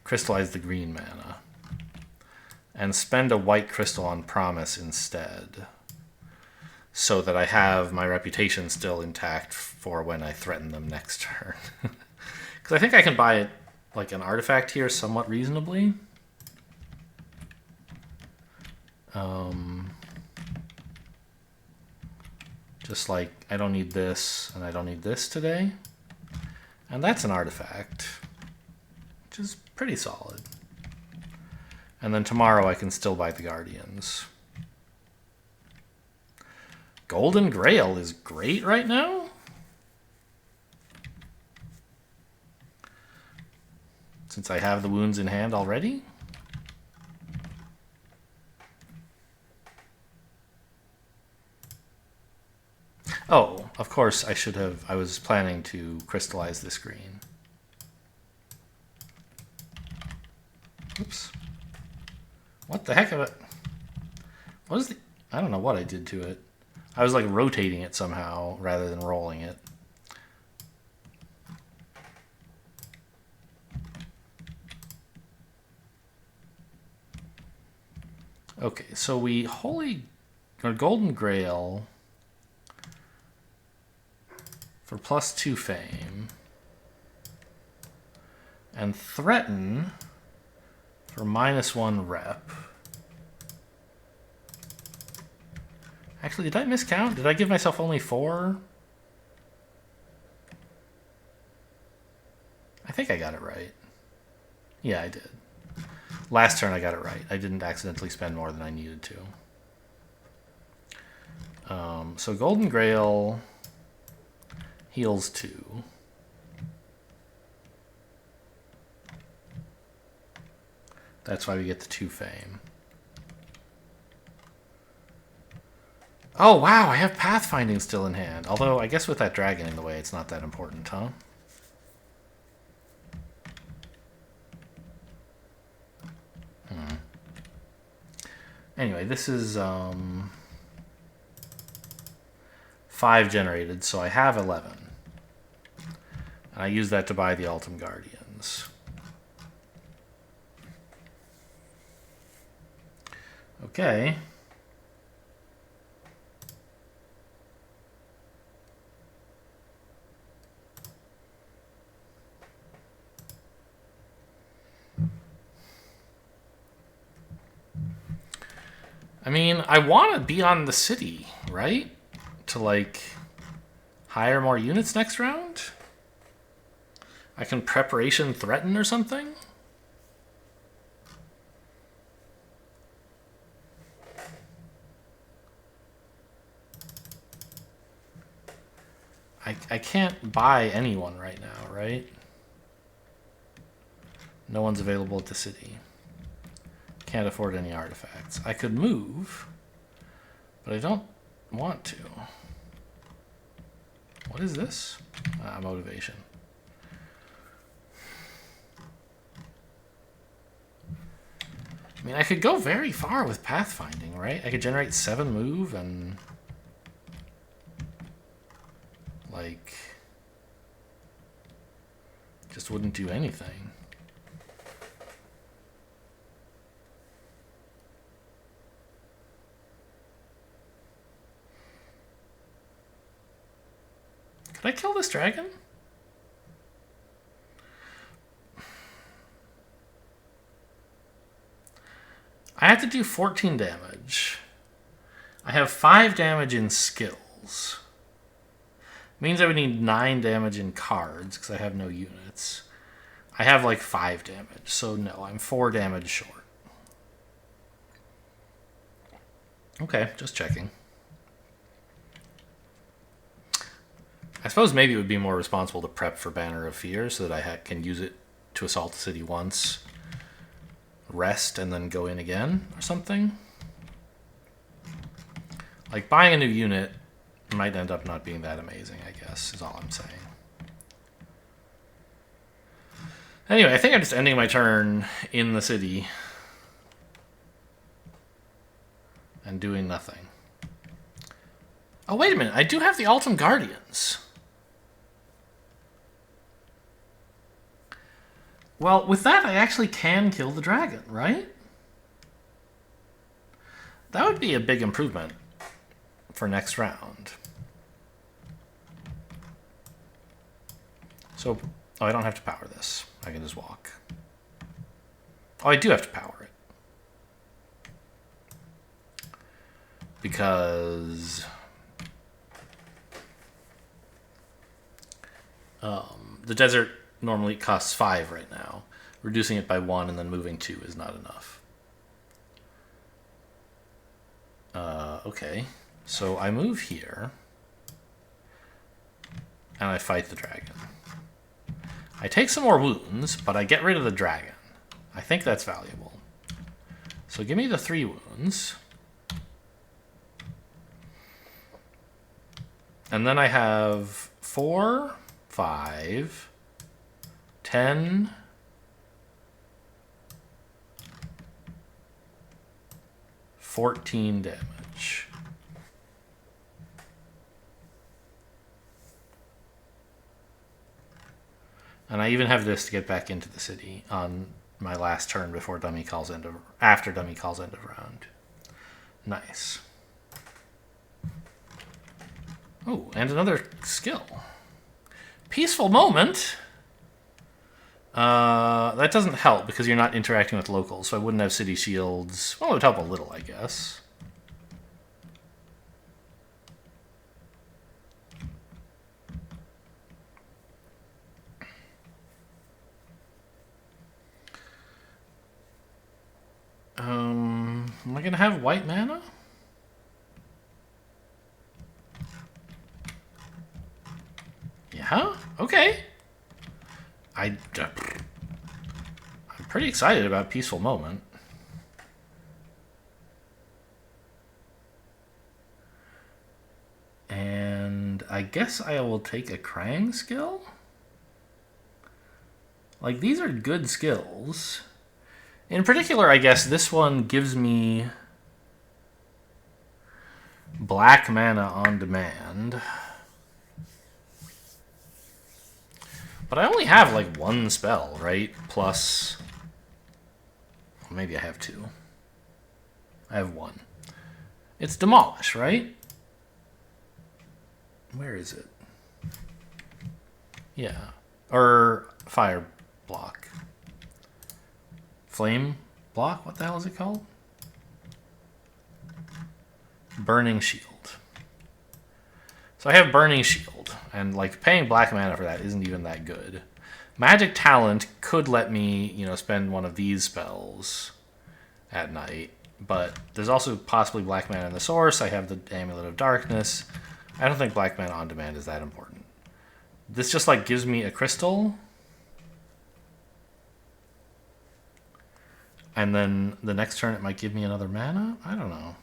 Crystallize the green mana. And spend a white crystal on Promise instead. So that I have my reputation still intact for when I threaten them next turn. Because I think I can buy like an artifact here somewhat reasonably. Just like, I don't need this, and I don't need this today. And that's an artifact, which is pretty solid. And then tomorrow I can still buy the Guardians. Golden Grail is great right now? Since I have the wounds in hand already? Oh, of course I should have. I was planning to crystallize this green. Oops. What the heck of it? What is the... I don't know what I did to it. I was like rotating it somehow rather than rolling it. Okay, so we Golden Grail for +2 fame, and Threaten for -1 rep. Actually, did I miscount? Did I give myself only 4? I think I got it right. Yeah, I did. Last turn I got it right. I didn't accidentally spend more than I needed to. So Golden Grail heals 2. That's why we get the 2 fame. Oh, wow, I have Pathfinding still in hand. Although, I guess with that dragon in the way, it's not that important, huh? Anyway, this is 5 generated, so I have 11. And I use that to buy the Ultim Guardians. Okay. I mean, I want to be on the city, right? To, like, hire more units next round? I can Preparation Threaten or something? I can't buy anyone right now, right? No one's available at the city. Can't afford any artifacts. I could move, but I don't want to. What is this? Motivation. I mean, I could go very far with Pathfinding, right? I could generate 7 move and... like... just wouldn't do anything. Could I kill this dragon? I have to do 14 damage. I have 5 damage in skills. Means I would need 9 damage in cards because I have no units. I have like 5 damage, so no, I'm 4 damage short. Okay, just checking. I suppose maybe it would be more responsible to prep for Banner of Fear so that I can use it to assault the city once, rest, and then go in again or something. Like, buying a new unit might end up not being that amazing, I guess, is all I'm saying. Anyway, I think I'm just ending my turn in the city and doing nothing. Oh, wait a minute. I do have the Ultim Guardians. Well, with that, I actually can kill the dragon, right? That would be a big improvement for next round. So, Oh, I don't have to power this. I can just walk. Oh, I do have to power it. Because the desert normally costs 5 right now. Reducing it by 1 and then moving 2 is not enough. Okay. So I move here. And I fight the dragon. I take some more wounds, but I get rid of the dragon. I think that's valuable. So give me the 3 wounds. And then I have 4, 5, 10, 14 damage. And I even have this to get back into the city on my last turn before dummy calls after dummy calls end of round. Nice. Oh, and another skill. Peaceful Moment. That doesn't help because you're not interacting with locals, so I wouldn't have city shields. Well, it would help a little, I guess. Am I going to have white mana? Yeah, okay. I'm pretty excited about Peaceful Moment. And I guess I will take a Krang skill? Like, these are good skills. In particular, I guess this one gives me black mana on demand. But I only have, like, 1 spell, right? Plus... well, maybe I have 2. I have 1. It's Demolish, right? Where is it? Yeah. Or Fire Block. Flame Block? What the hell is it called? Burning Shield. So I have Burning Shield, and like paying black mana for that isn't even that good. Magic Talent could let me, you know, spend one of these spells at night, but there's also possibly black mana in the source. I have the Amulet of Darkness. I don't think black mana on demand is that important. This just like gives me a crystal. And then the next turn it might give me another mana? I don't know.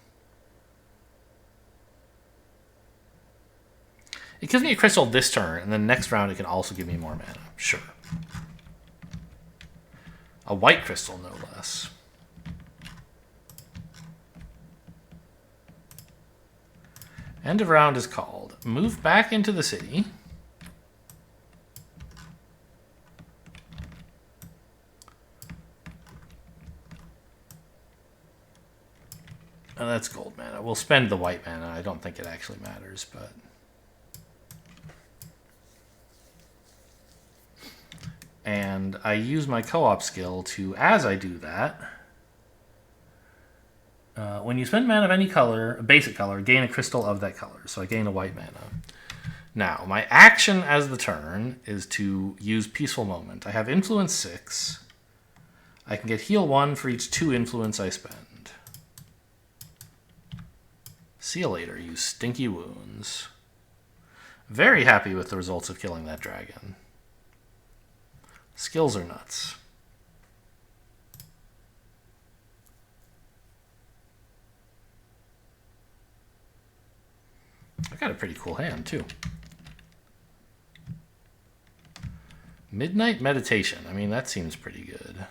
It gives me a crystal this turn, and then next round it can also give me more mana. Sure. A white crystal, no less. End of round is called. Move back into the city. Oh, that's gold mana. We'll spend the white mana. I don't think it actually matters, but... and I use my co-op skill to, as I do that, when you spend mana of any color, a basic color, gain a crystal of that color. So I gain a white mana. Now, my action as the turn is to use Peaceful Moment. I have Influence 6. I can get Heal 1 for each 2 influence I spend. See you later, you stinky wounds. Very happy with the results of killing that dragon. Skills are nuts. I got a pretty cool hand, too. Midnight Meditation. I mean, that seems pretty good.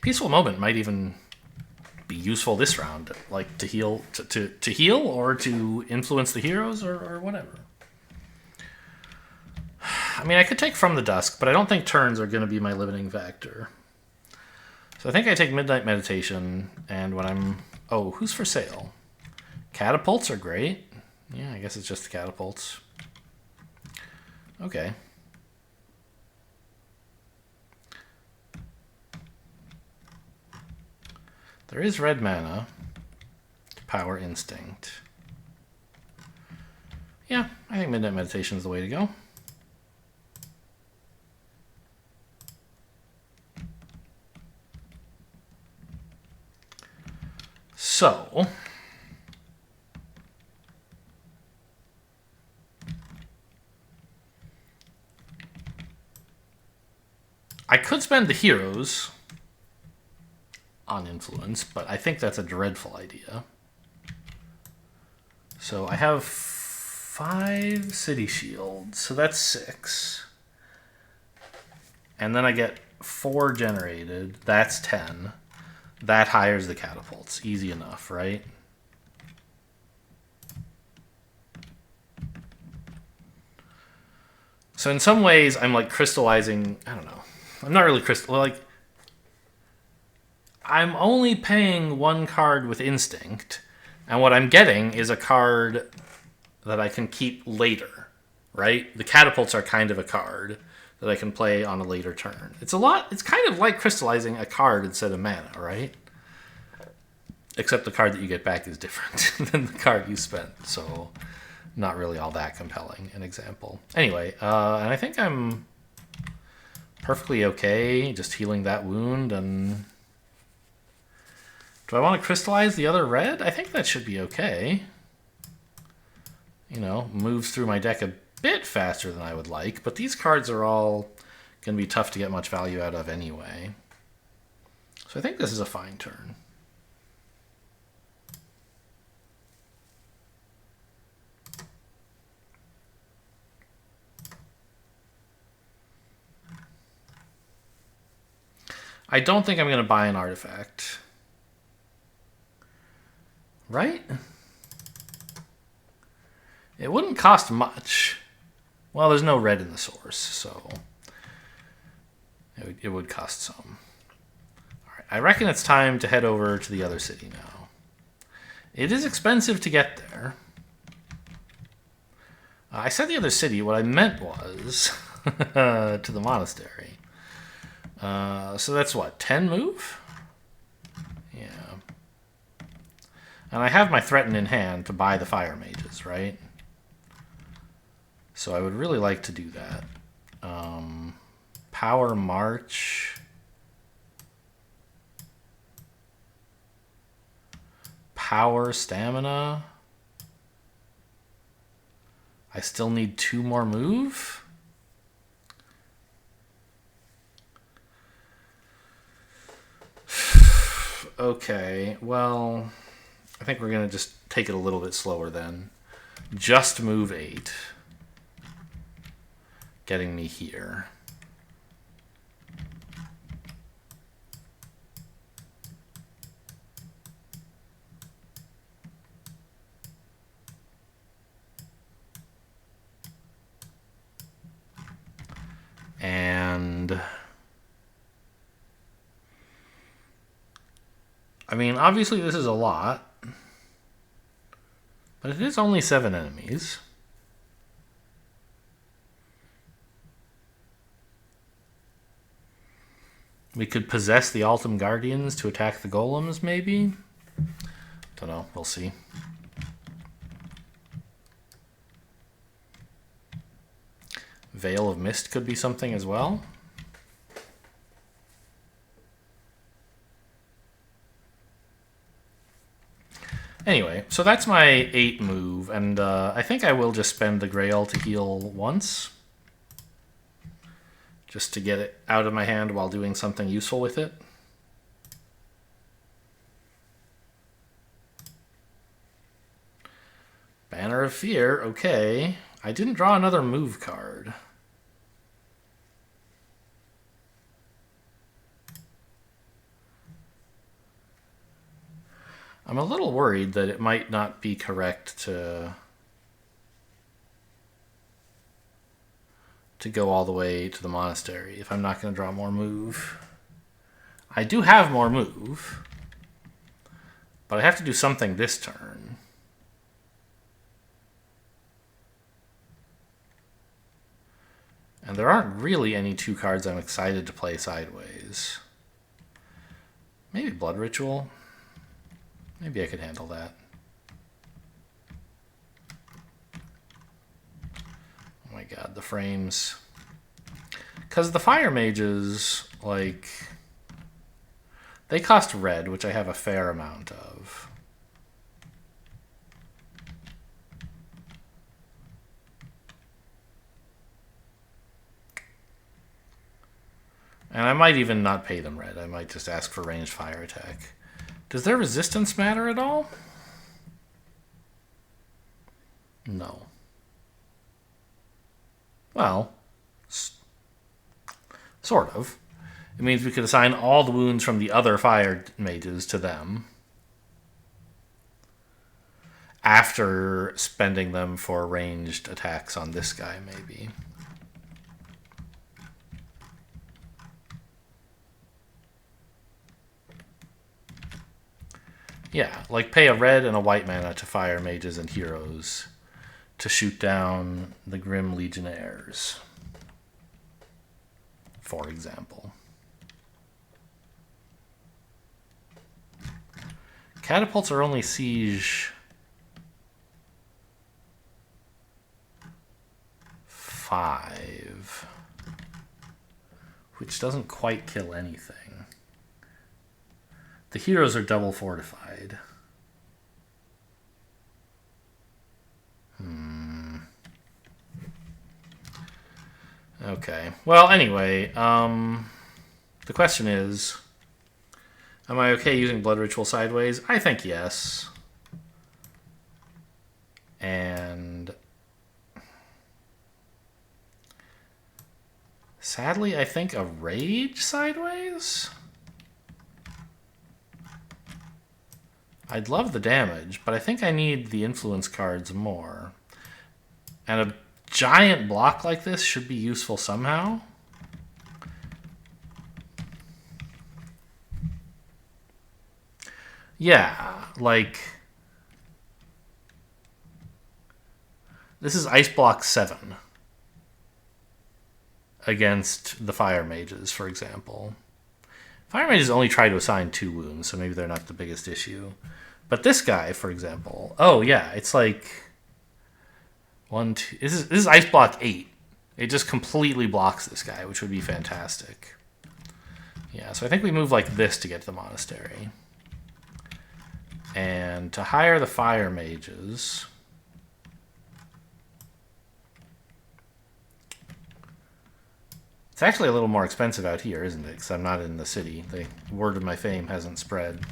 Peaceful Moment might even be useful this round, like to heal, to heal or to influence the heroes or whatever. I'm mean, I could take From the Dusk, but I don't think turns are going to be my limiting factor. So I think I take Midnight Meditation, and when I'm... Oh, who's for sale? Catapults are great. Yeah, I guess it's just the catapults. Okay. There is red mana. Power Instinct. Yeah, I think Midnight Meditation is the way to go. So... I could spend the heroes on influence, but I think that's a dreadful idea. So I have 5 city shields, so that's 6. And then I get 4 generated, that's 10. That hires the catapults. Easy enough, right? So in some ways, I'm like crystallizing, I don't know. I'm not really like I'm only paying 1 card with instinct, and what I'm getting is a card that I can keep later, right? The catapults are kind of a card that I can play on a later turn. It's kind of like crystallizing a card instead of mana, right? Except the card that you get back is different than the card you spent, so not really all that compelling an example. Anyway, and I think I'm perfectly okay just healing that wound. And do I want to crystallize the other red? I think that should be okay. You know, moves through my deck a bit faster than I would like, but these cards are all going to be tough to get much value out of anyway. So I think this is a fine turn. I don't think I'm going to buy an artifact. Right? It wouldn't cost much. Well, there's no red in the source, so it would cost some. All right, I reckon it's time to head over to the other city now. It is expensive to get there. I said the other city. What I meant was to the monastery. So that's what, 10 move? Yeah. And I have my Threaten in hand to buy the Fire Mages, right? So I would really like to do that. Power March. Power Stamina. I still need 2 more move? Okay, well, I think we're going to just take it a little bit slower then. Just move 8. Getting me here. And I mean, obviously this is a lot, but it is only 7 enemies. We could possess the Altum Guardians to attack the golems, maybe? Don't know, we'll see. Veil of Mist could be something as well. Anyway, so that's my 8 move, and I think I will just spend the Grail to heal once. Just to get it out of my hand while doing something useful with it. Banner of Fear, okay. I didn't draw another move card. I'm a little worried that it might not be correct to to go all the way to the monastery if I'm not going to draw more move. I do have more move, but I have to do something this turn. And there aren't really any 2 cards I'm excited to play sideways. Maybe Blood Ritual. Maybe I could handle that. Oh my god, the frames. Because the Fire Mages, like, they cost red, which I have a fair amount of. And I might even not pay them red. I might just ask for ranged fire attack. Does their resistance matter at all? No. Well, sort of. It means we could assign all the wounds from the other fire mages to them after spending them for ranged attacks on this guy, maybe. Yeah, like pay a red and a white mana to fire mages and heroes to shoot down the Grim Legionnaires, for example. Catapults are only siege 5, which doesn't quite kill anything. The heroes are double fortified. Okay. Well, anyway, the question is, am I okay using Blood Ritual sideways? I think yes. And sadly, I think a Rage sideways? I'd love the damage, but I think I need the influence cards more. And a giant block like this should be useful somehow. Yeah, like, this is Ice Block 7 against the Fire Mages, for example. Fire Mages only try to assign 2 wounds, so maybe they're not the biggest issue. But this guy, for example, oh yeah, it's like 1, 2. This is Ice Block 8. It just completely blocks this guy, which would be fantastic. Yeah, so I think we move like this to get to the monastery. And to hire the Fire Mages, it's actually a little more expensive out here, isn't it? Because I'm not in the city. The word of my fame hasn't spread.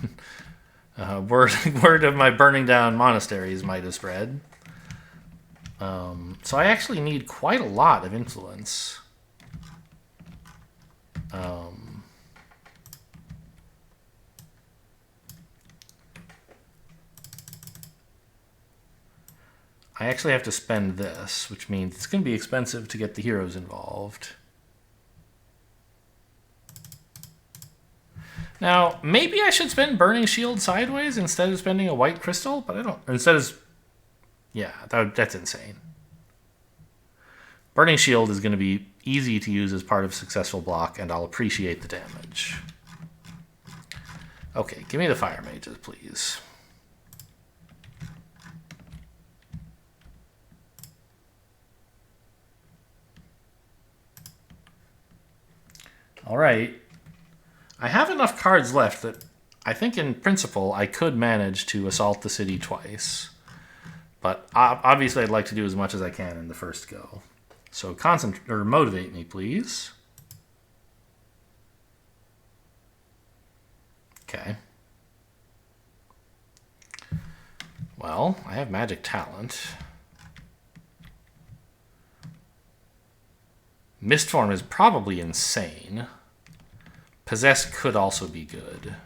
Word of my burning down monasteries might have spread. So I actually need quite a lot of influence. I actually have to spend this, which means it's going to be expensive to get the heroes involved. Now, maybe I should spend Burning Shield sideways instead of spending a white crystal, but I don't. Instead of, yeah, that's insane. Burning Shield is going to be easy to use as part of successful block, and I'll appreciate the damage. Okay, give me the Fire Mages, please. All right. I have enough cards left that I think in principle I could manage to assault the city twice. But obviously I'd like to do as much as I can in the first go. So motivate me, please. Okay. Well, I have magic talent. Mistform is probably insane. Possess could also be good.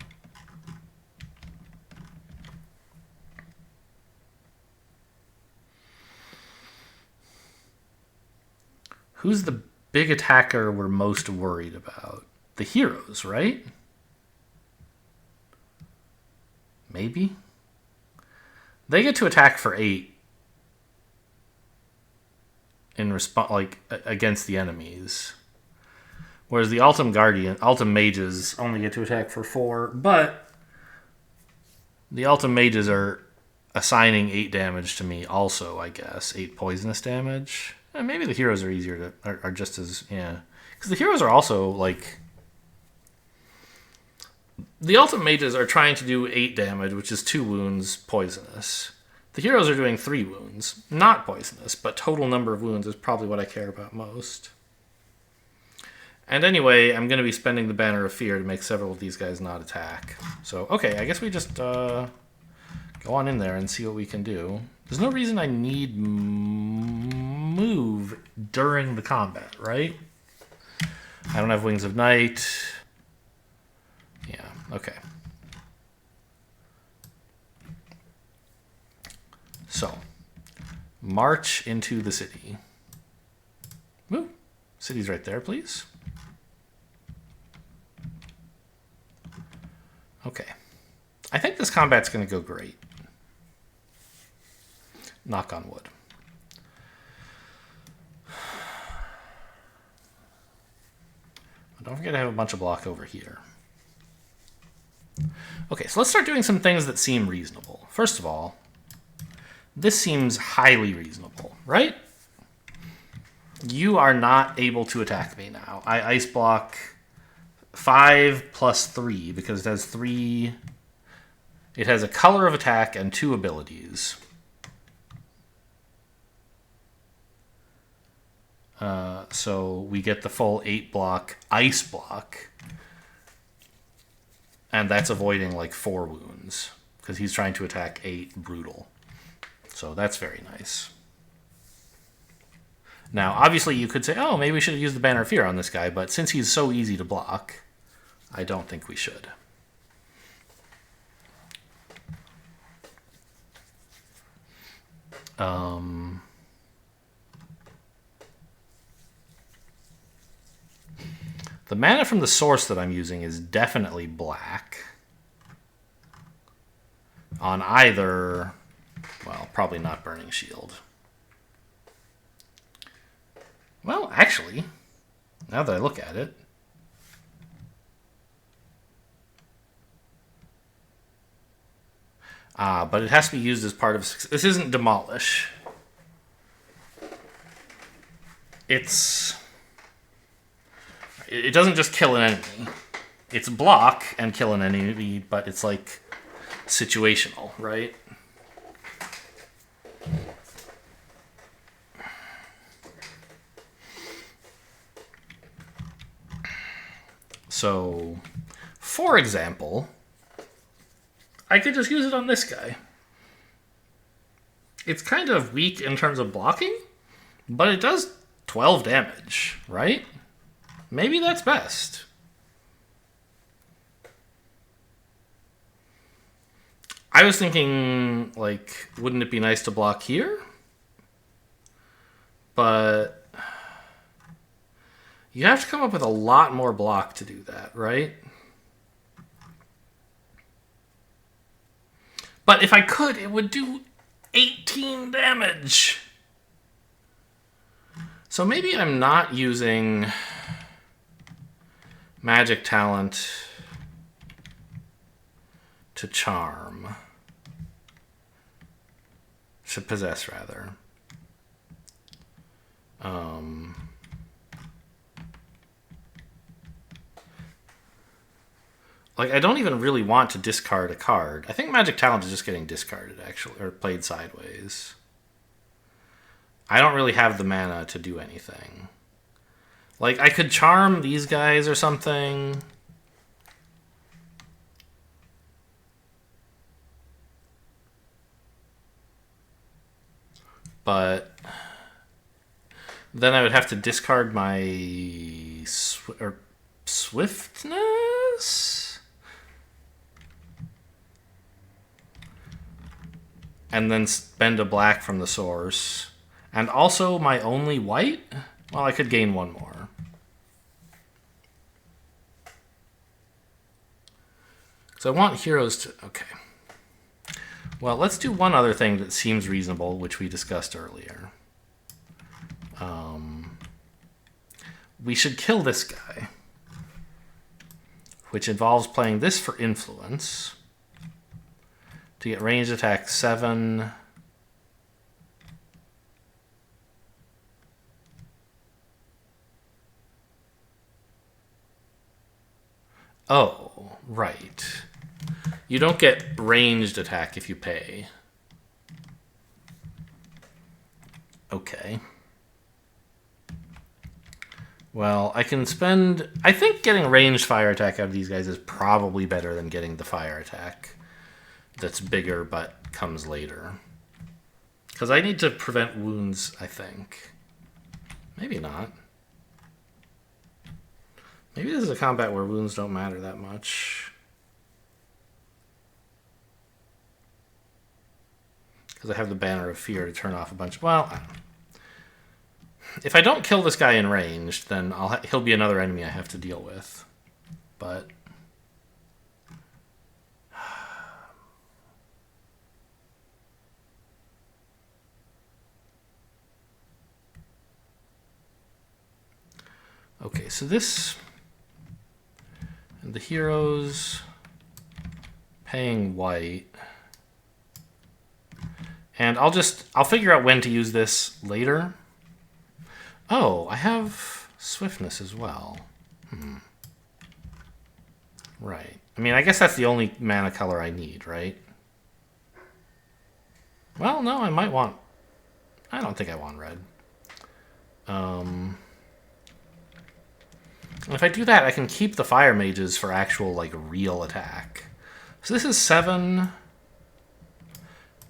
Who's the big attacker we're most worried about? The heroes, right? Maybe? They get to attack for 8 in response, like against the enemies. Whereas the Ultim Mages only get to attack for 4, but the Ultim Mages are assigning 8 damage to me also, I guess. 8 poisonous damage. And maybe the heroes are easier to, are just as, yeah. Because the heroes are also, like, the Ultim Mages are trying to do 8 damage, which is 2 wounds poisonous. The heroes are doing 3 wounds, not poisonous, but total number of wounds is probably what I care about most. And anyway, I'm going to be spending the Banner of Fear to make several of these guys not attack. So, okay, I guess we just go on in there and see what we can do. There's no reason I need move during the combat, right? I don't have Wings of Night. Yeah, okay. So, march into the city. Woo. City's right there, please. Okay. I think this combat's going to go great. Knock on wood. Don't forget to have a bunch of block over here. Okay, so let's start doing some things that seem reasonable. First of all, this seems highly reasonable, right? You are not able to attack me now. I ice block 5 plus 3 because it has 3. It has a color of attack and 2 abilities. So we get the full 8 block ice block. And that's avoiding like 4 wounds because he's trying to attack 8 brutal. So that's very nice. Now, obviously, you could say, oh, maybe we should have used the Banner of Fear on this guy, but since he's so easy to block, I don't think we should. The mana from the source that I'm using is definitely black. On either, well, probably not Burning Shield. Well, actually, now that I look at it, but it has to be used as part of... This isn't Demolish. It doesn't just kill an enemy. It's block and kill an enemy, but it's like situational, right? So, for example, I could just use it on this guy. It's kind of weak in terms of blocking, but it does 12 damage, right? Maybe that's best. I was thinking, like, wouldn't it be nice to block here? But you have to come up with a lot more block to do that, right? But if I could, it would do 18 damage. So maybe I'm not using Magic Talent to charm. To possess, rather. Like, I don't even really want to discard a card. I think Magic Talent is just getting discarded, actually, or played sideways. I don't really have the mana to do anything. Like, I could charm these guys or something. But then I would have to discard my swiftness? And then spend a black from the source. And also my only white? Well, I could gain one more. So I want heroes to... Okay. Well, let's do one other thing that seems reasonable, which we discussed earlier. We should kill this guy, which involves playing this for influence to get ranged attack 7. Oh, right. You don't get ranged attack if you pay. Okay. Well, I can spend... I think getting ranged fire attack out of these guys is probably better than getting the fire attack that's bigger but comes later. Because I need to prevent wounds, I think. Maybe not. Maybe this is a combat where wounds don't matter that much. Because I have the Banner of Fear to turn off a bunch of... Well, I don't know. If I don't kill this guy in range, then he'll be another enemy I have to deal with. But... Okay, so this... The heroes... Paying white... And I'll figure out when to use this later. Oh, I have swiftness as well. Right. I mean, I guess that's the only mana color I need, right? Well, no, I might want... I don't think I want red. If I do that, I can keep the fire mages for actual, like, real attack. So this is 7...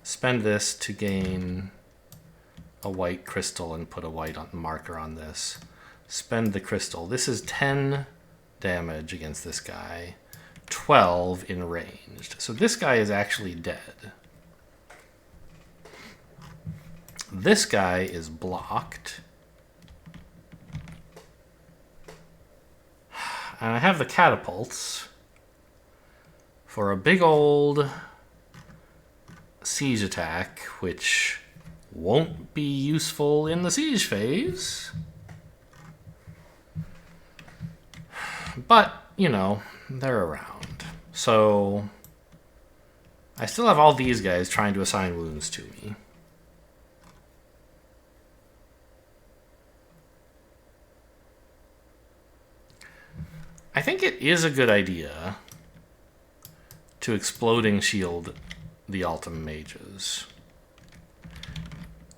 Spend this to gain a white crystal and put a white marker on this. Spend the crystal. This is 10 damage against this guy. 12 in ranged. So this guy is actually dead. This guy is blocked. And I have the catapults for a big old... siege attack, which won't be useful in the siege phase. But, you know, they're around. So, I still have all these guys trying to assign wounds to me. I think it is a good idea to exploding shield the Ultimate Mages.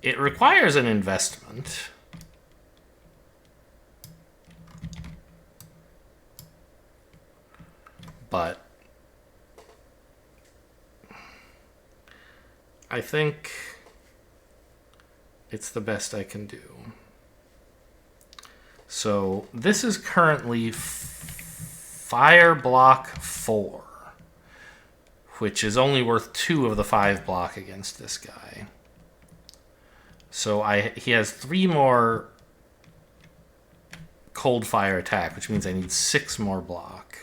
It requires an investment. But I think it's the best I can do. So this is currently fire block 4. Which is only worth 2 of the 5 block against this guy. So he has 3 more cold fire attack, which means I need 6 more block.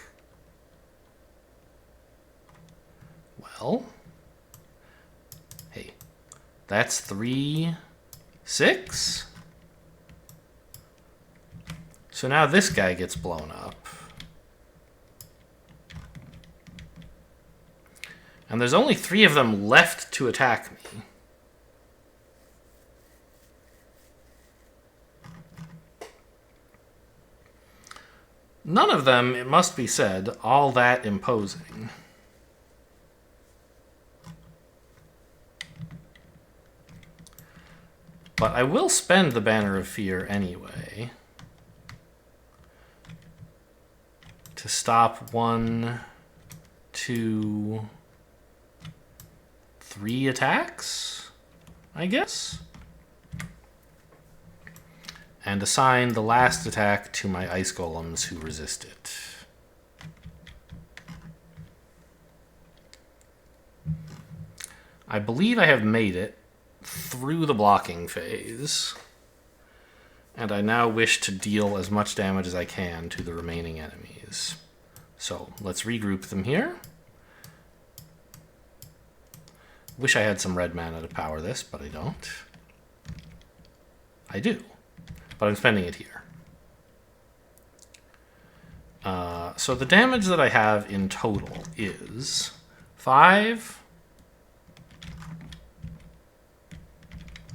Well, hey, that's 3, 6. So now this guy gets blown up. And there's only 3 of them left to attack me. None of them, it must be said, all that imposing. But I will spend the Banner of Fear anyway. To stop 1, 2... 3 attacks, I guess? And assign the last attack to my ice golems who resist it. I believe I have made it through the blocking phase. And I now wish to deal as much damage as I can to the remaining enemies. So let's regroup them here. Wish I had some red mana to power this, but I don't. I do, but I'm spending it here. So the damage that I have in total is 5.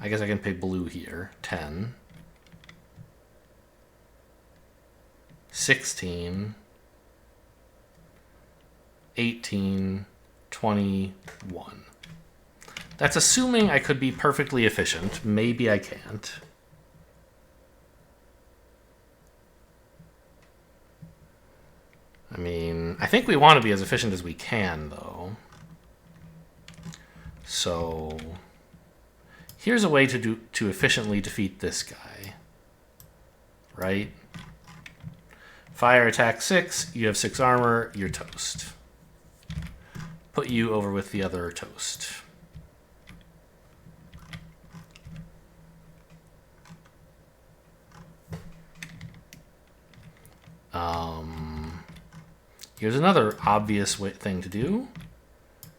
I guess I can pay blue here. 10. 16. 18. 21. That's assuming I could be perfectly efficient. Maybe I can't. I mean, I think we want to be as efficient as we can, though. So here's a way to efficiently defeat this guy. Right? Fire attack 6, you have 6 armor, you're toast. Put you over with the other toast. Here's another obvious thing to do.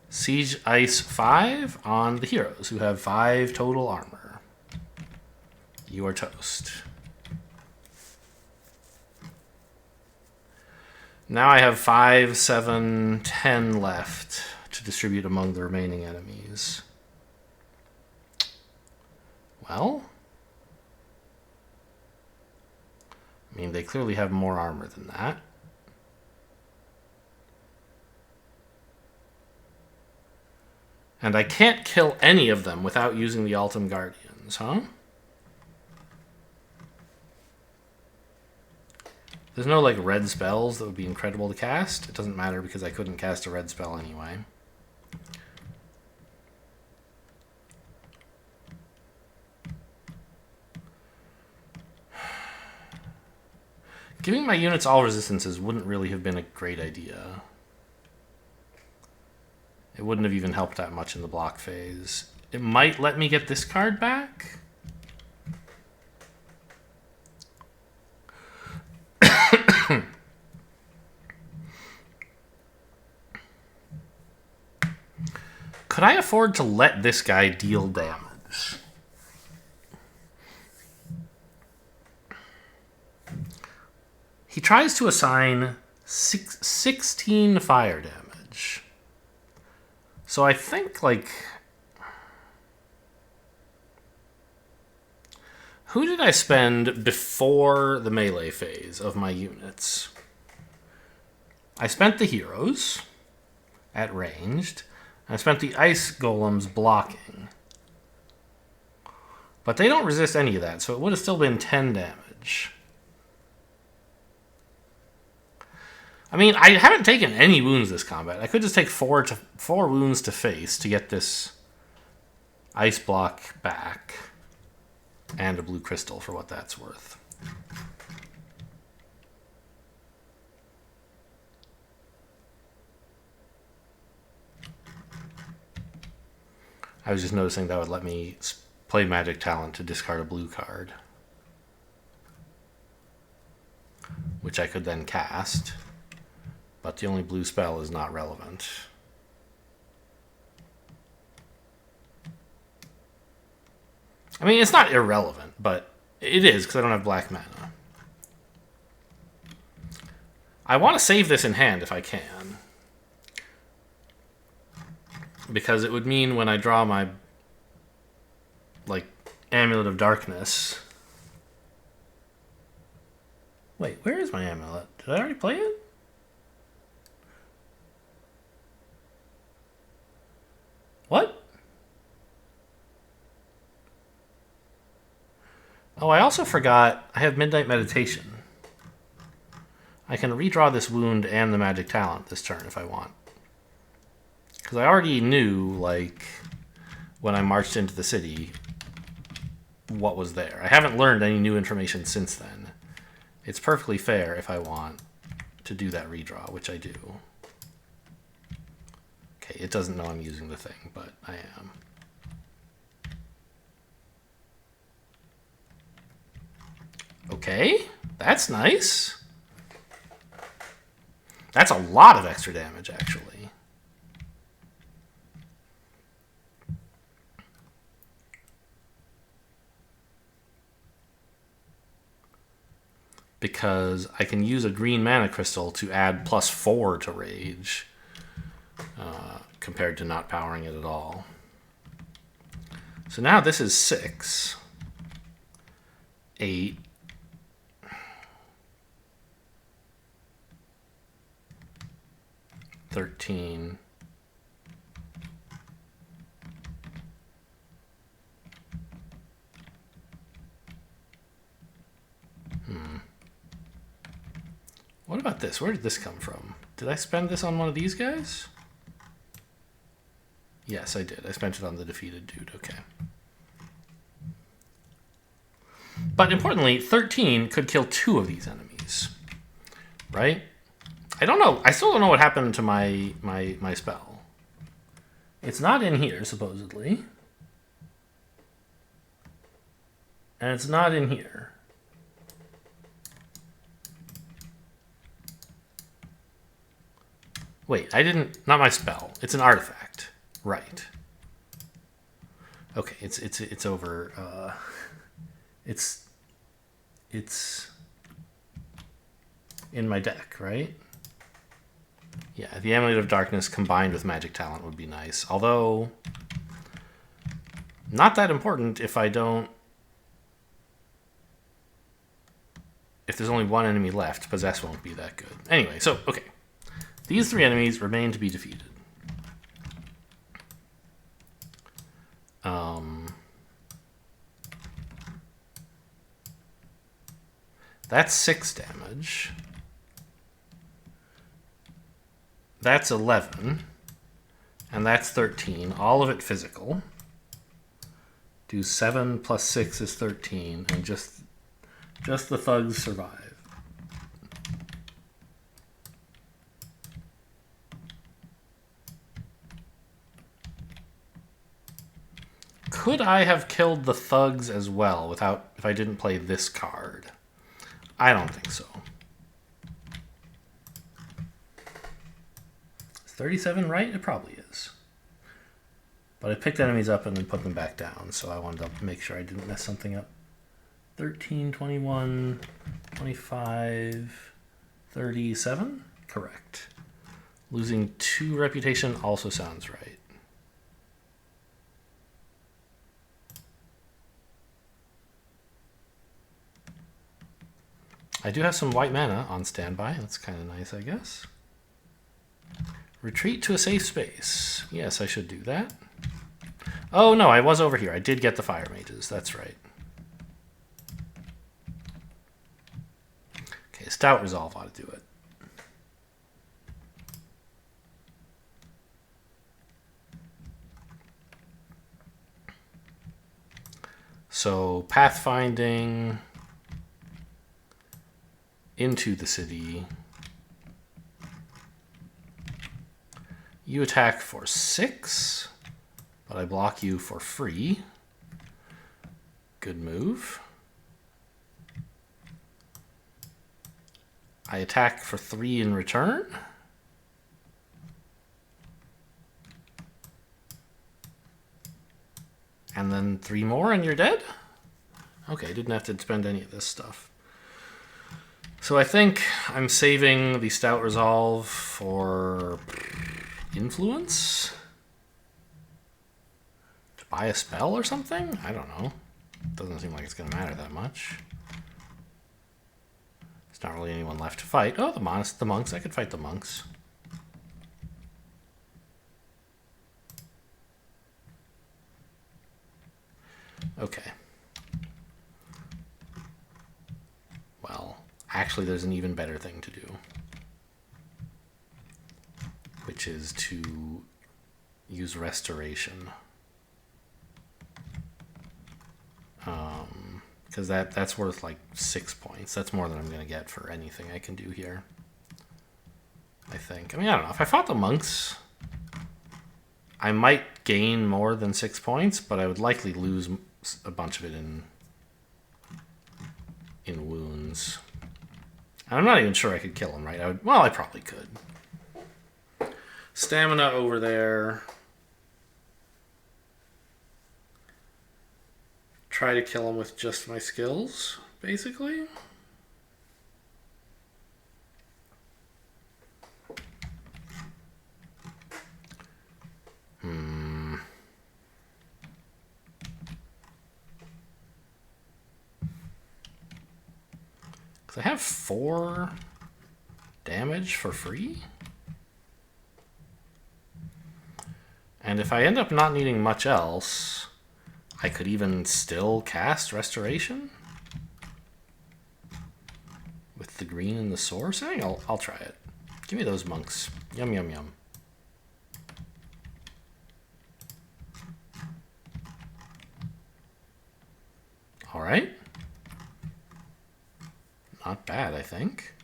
Siege Ice 5 on the heroes, who have 5 total armor. You are toast. Now I have 5, 7, 10 left to distribute among the remaining enemies. Well, I mean, they clearly have more armor than that. And I can't kill any of them without using the Altum Guardians, huh? There's no, like, red spells that would be incredible to cast. It doesn't matter because I couldn't cast a red spell anyway. Giving my units all resistances wouldn't really have been a great idea. It wouldn't have even helped that much in the block phase. It might let me get this card back. Could I afford to let this guy deal damage? He tries to assign 16 fire damage. So I think, like... Who did I spend before the melee phase of my units? I spent the heroes at ranged. I spent the ice golems blocking. But they don't resist any of that, so it would have still been 10 damage. I mean, I haven't taken any wounds this combat. I could just take 4 wounds to face to get this ice block back. And a blue crystal for what that's worth. I was just noticing that would let me play Magic Talent to discard a blue card. Which I could then cast. But the only blue spell is not relevant. I mean, it's not irrelevant, but it is because I don't have black mana. I want to save this in hand if I can. Because it would mean when I draw my, like, Amulet of Darkness... Wait, where is my amulet? Did I already play it? What? Oh, I also forgot I have Midnight Meditation. I can redraw this wound and the Magic Talent this turn if I want. Because I already knew, like, when I marched into the city, what was there. I haven't learned any new information since then. It's perfectly fair if I want to do that redraw, which I do. Okay, it doesn't know I'm using the thing, but I am. Okay, that's nice. That's a lot of extra damage, actually. because I can use a green mana crystal to add +4 to rage, compared to not powering it at all. So now this is 6, 8, 13, 'Hmm. What about this? Where did this come from? Did I spend this on one of these guys? Yes, I did. I spent it on the defeated dude. Okay. But importantly, 13 could kill 2 of these enemies. Right? I don't know. I still don't know what happened to my spell. It's not in here, supposedly. And it's not in here. Wait, I didn't... Not my spell. It's an artifact. Right. Okay, it's over... It's in my deck, right? Yeah, the Amulet of Darkness combined with Magic Talent would be nice. Although, not that important if I don't... If there's only one enemy left, Possess won't be that good. Anyway, so, okay. These 3 enemies remain to be defeated. That's 6 damage. That's 11. And that's 13. All of it physical. Do 7 plus 6 is 13. And just the thugs survive. Could I have killed the thugs as well if I didn't play this card? I don't think so. Is 37 right? It probably is. But I picked enemies up and then put them back down, so I wanted to make sure I didn't mess something up. 13, 21, 25, 37? Correct. Losing 2 reputation also sounds right. I do have some white mana on standby. That's kind of nice, I guess. Retreat to a safe space. Yes, I should do that. Oh, no, I was over here. I did get the fire mages. That's right. Okay, Stout Resolve ought to do it. So, pathfinding... into the city. You attack for 6, but I block you for free. Good move. I attack for 3 in return. And then 3 more and you're dead? Okay, didn't have to spend any of this stuff. So I think I'm saving the Stout Resolve for influence? To buy a spell or something? I don't know. Doesn't seem like it's going to matter that much. There's not really anyone left to fight. Oh, the monks. I could fight the monks. Okay. Well... Actually, there's an even better thing to do, which is to use Restoration. Because that's worth like 6 points. That's more than I'm going to get for anything I can do here, I think. I mean, I don't know. If I fought the monks, I might gain more than 6 points, but I would likely lose a bunch of it in wounds. I'm not even sure I could kill him, right? I probably could. Stamina over there. Try to kill him with just my skills, basically. Because I have 4 damage for free. And if I end up not needing much else, I could even still cast Restoration with the green and the source. I think I'll try it. Give me those monks. Yum, yum, yum. All right. Not bad, I think.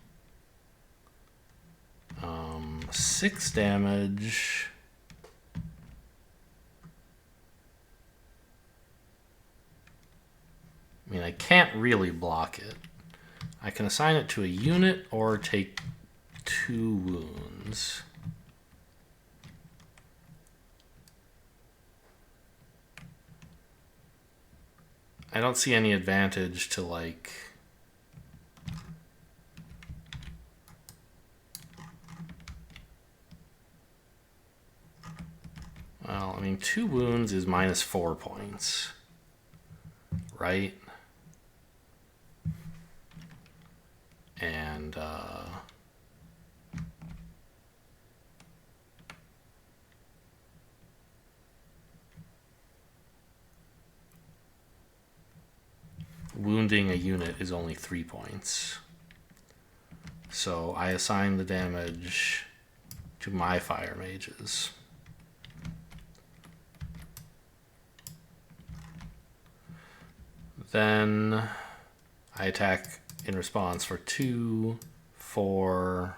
6 damage. I mean, I can't really block it. I can assign it to a unit or take 2 wounds. I don't see any advantage to, like... Well, I mean, 2 wounds is minus 4 points. Right? And, wounding a unit is only 3 points. So I assign the damage to my fire mages. Then I attack in response for 2, 4,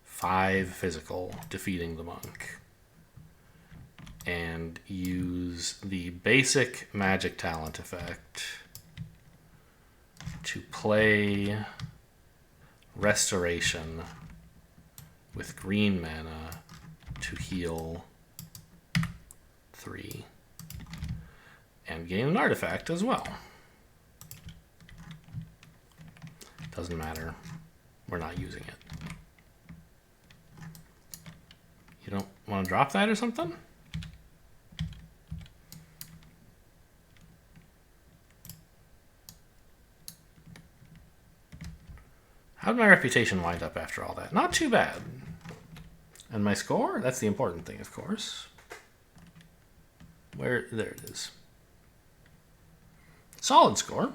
5 physical, defeating the monk. And use the basic magic talent effect to play Restoration with green mana to heal 3. And gain an artifact as well. Doesn't matter. We're not using it. You don't want to drop that or something? How'd my reputation wind up after all that? Not too bad. And my score? That's the important thing, of course. There it is. Solid score.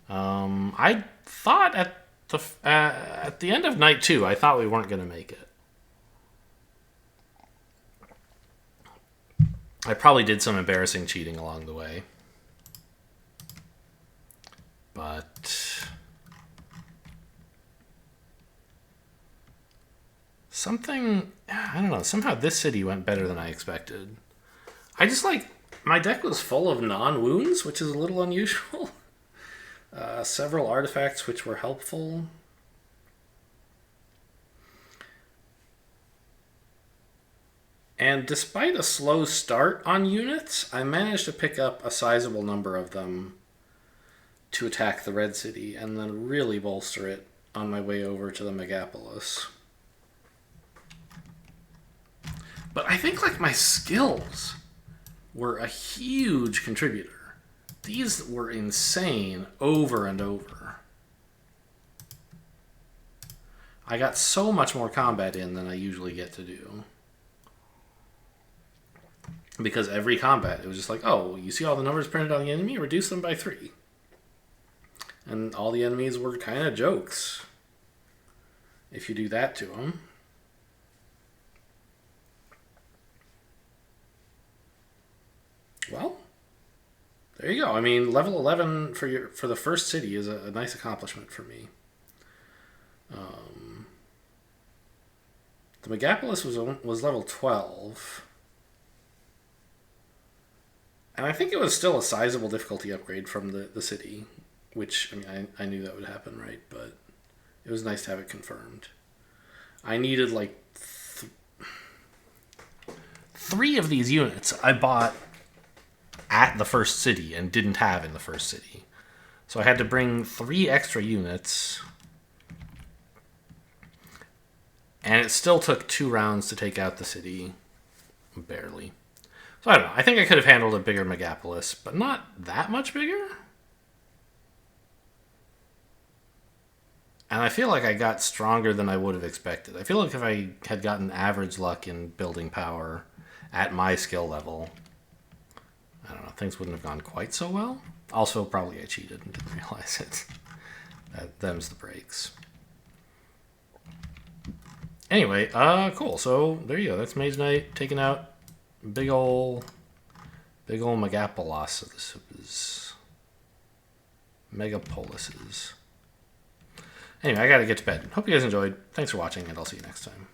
I thought at the end of night 2, I thought we weren't going to make it. I probably did some embarrassing cheating along the way. But something, I don't know, somehow this city went better than I expected. I just my deck was full of non-wounds, which is a little unusual. Several artifacts which were helpful. And despite a slow start on units, I managed to pick up a sizable number of them to attack the Red City and then really bolster it on my way over to the Megapolis. But I think my skills were a huge contributor. These were insane over and over. I got so much more combat in than I usually get to do. Because every combat, it was just like, oh, you see all the numbers printed on the enemy? Reduce them by 3. And all the enemies were kind of jokes if you do that to them. Well, there you go. I mean, level 11 for the first city is a nice accomplishment for me. The Megapolis was level 12. And I think it was still a sizable difficulty upgrade from the city, which, I mean, I knew that would happen, right? But it was nice to have it confirmed. I needed, 3 of these units I bought at the first city and didn't have in the first city. So I had to bring 3 extra units. And it still took 2 rounds to take out the city. Barely. So I don't know. I think I could have handled a bigger Megapolis, but not that much bigger. And I feel like I got stronger than I would have expected. I feel like if I had gotten average luck in building power at my skill level, I don't know, things wouldn't have gone quite so well. Also, probably I cheated and didn't realize it. Them's the breaks. Anyway, cool. So there you go. That's Mage Knight taking out big ol' Megapoluses. Megapolises. Anyway, I gotta get to bed. Hope you guys enjoyed. Thanks for watching, and I'll see you next time.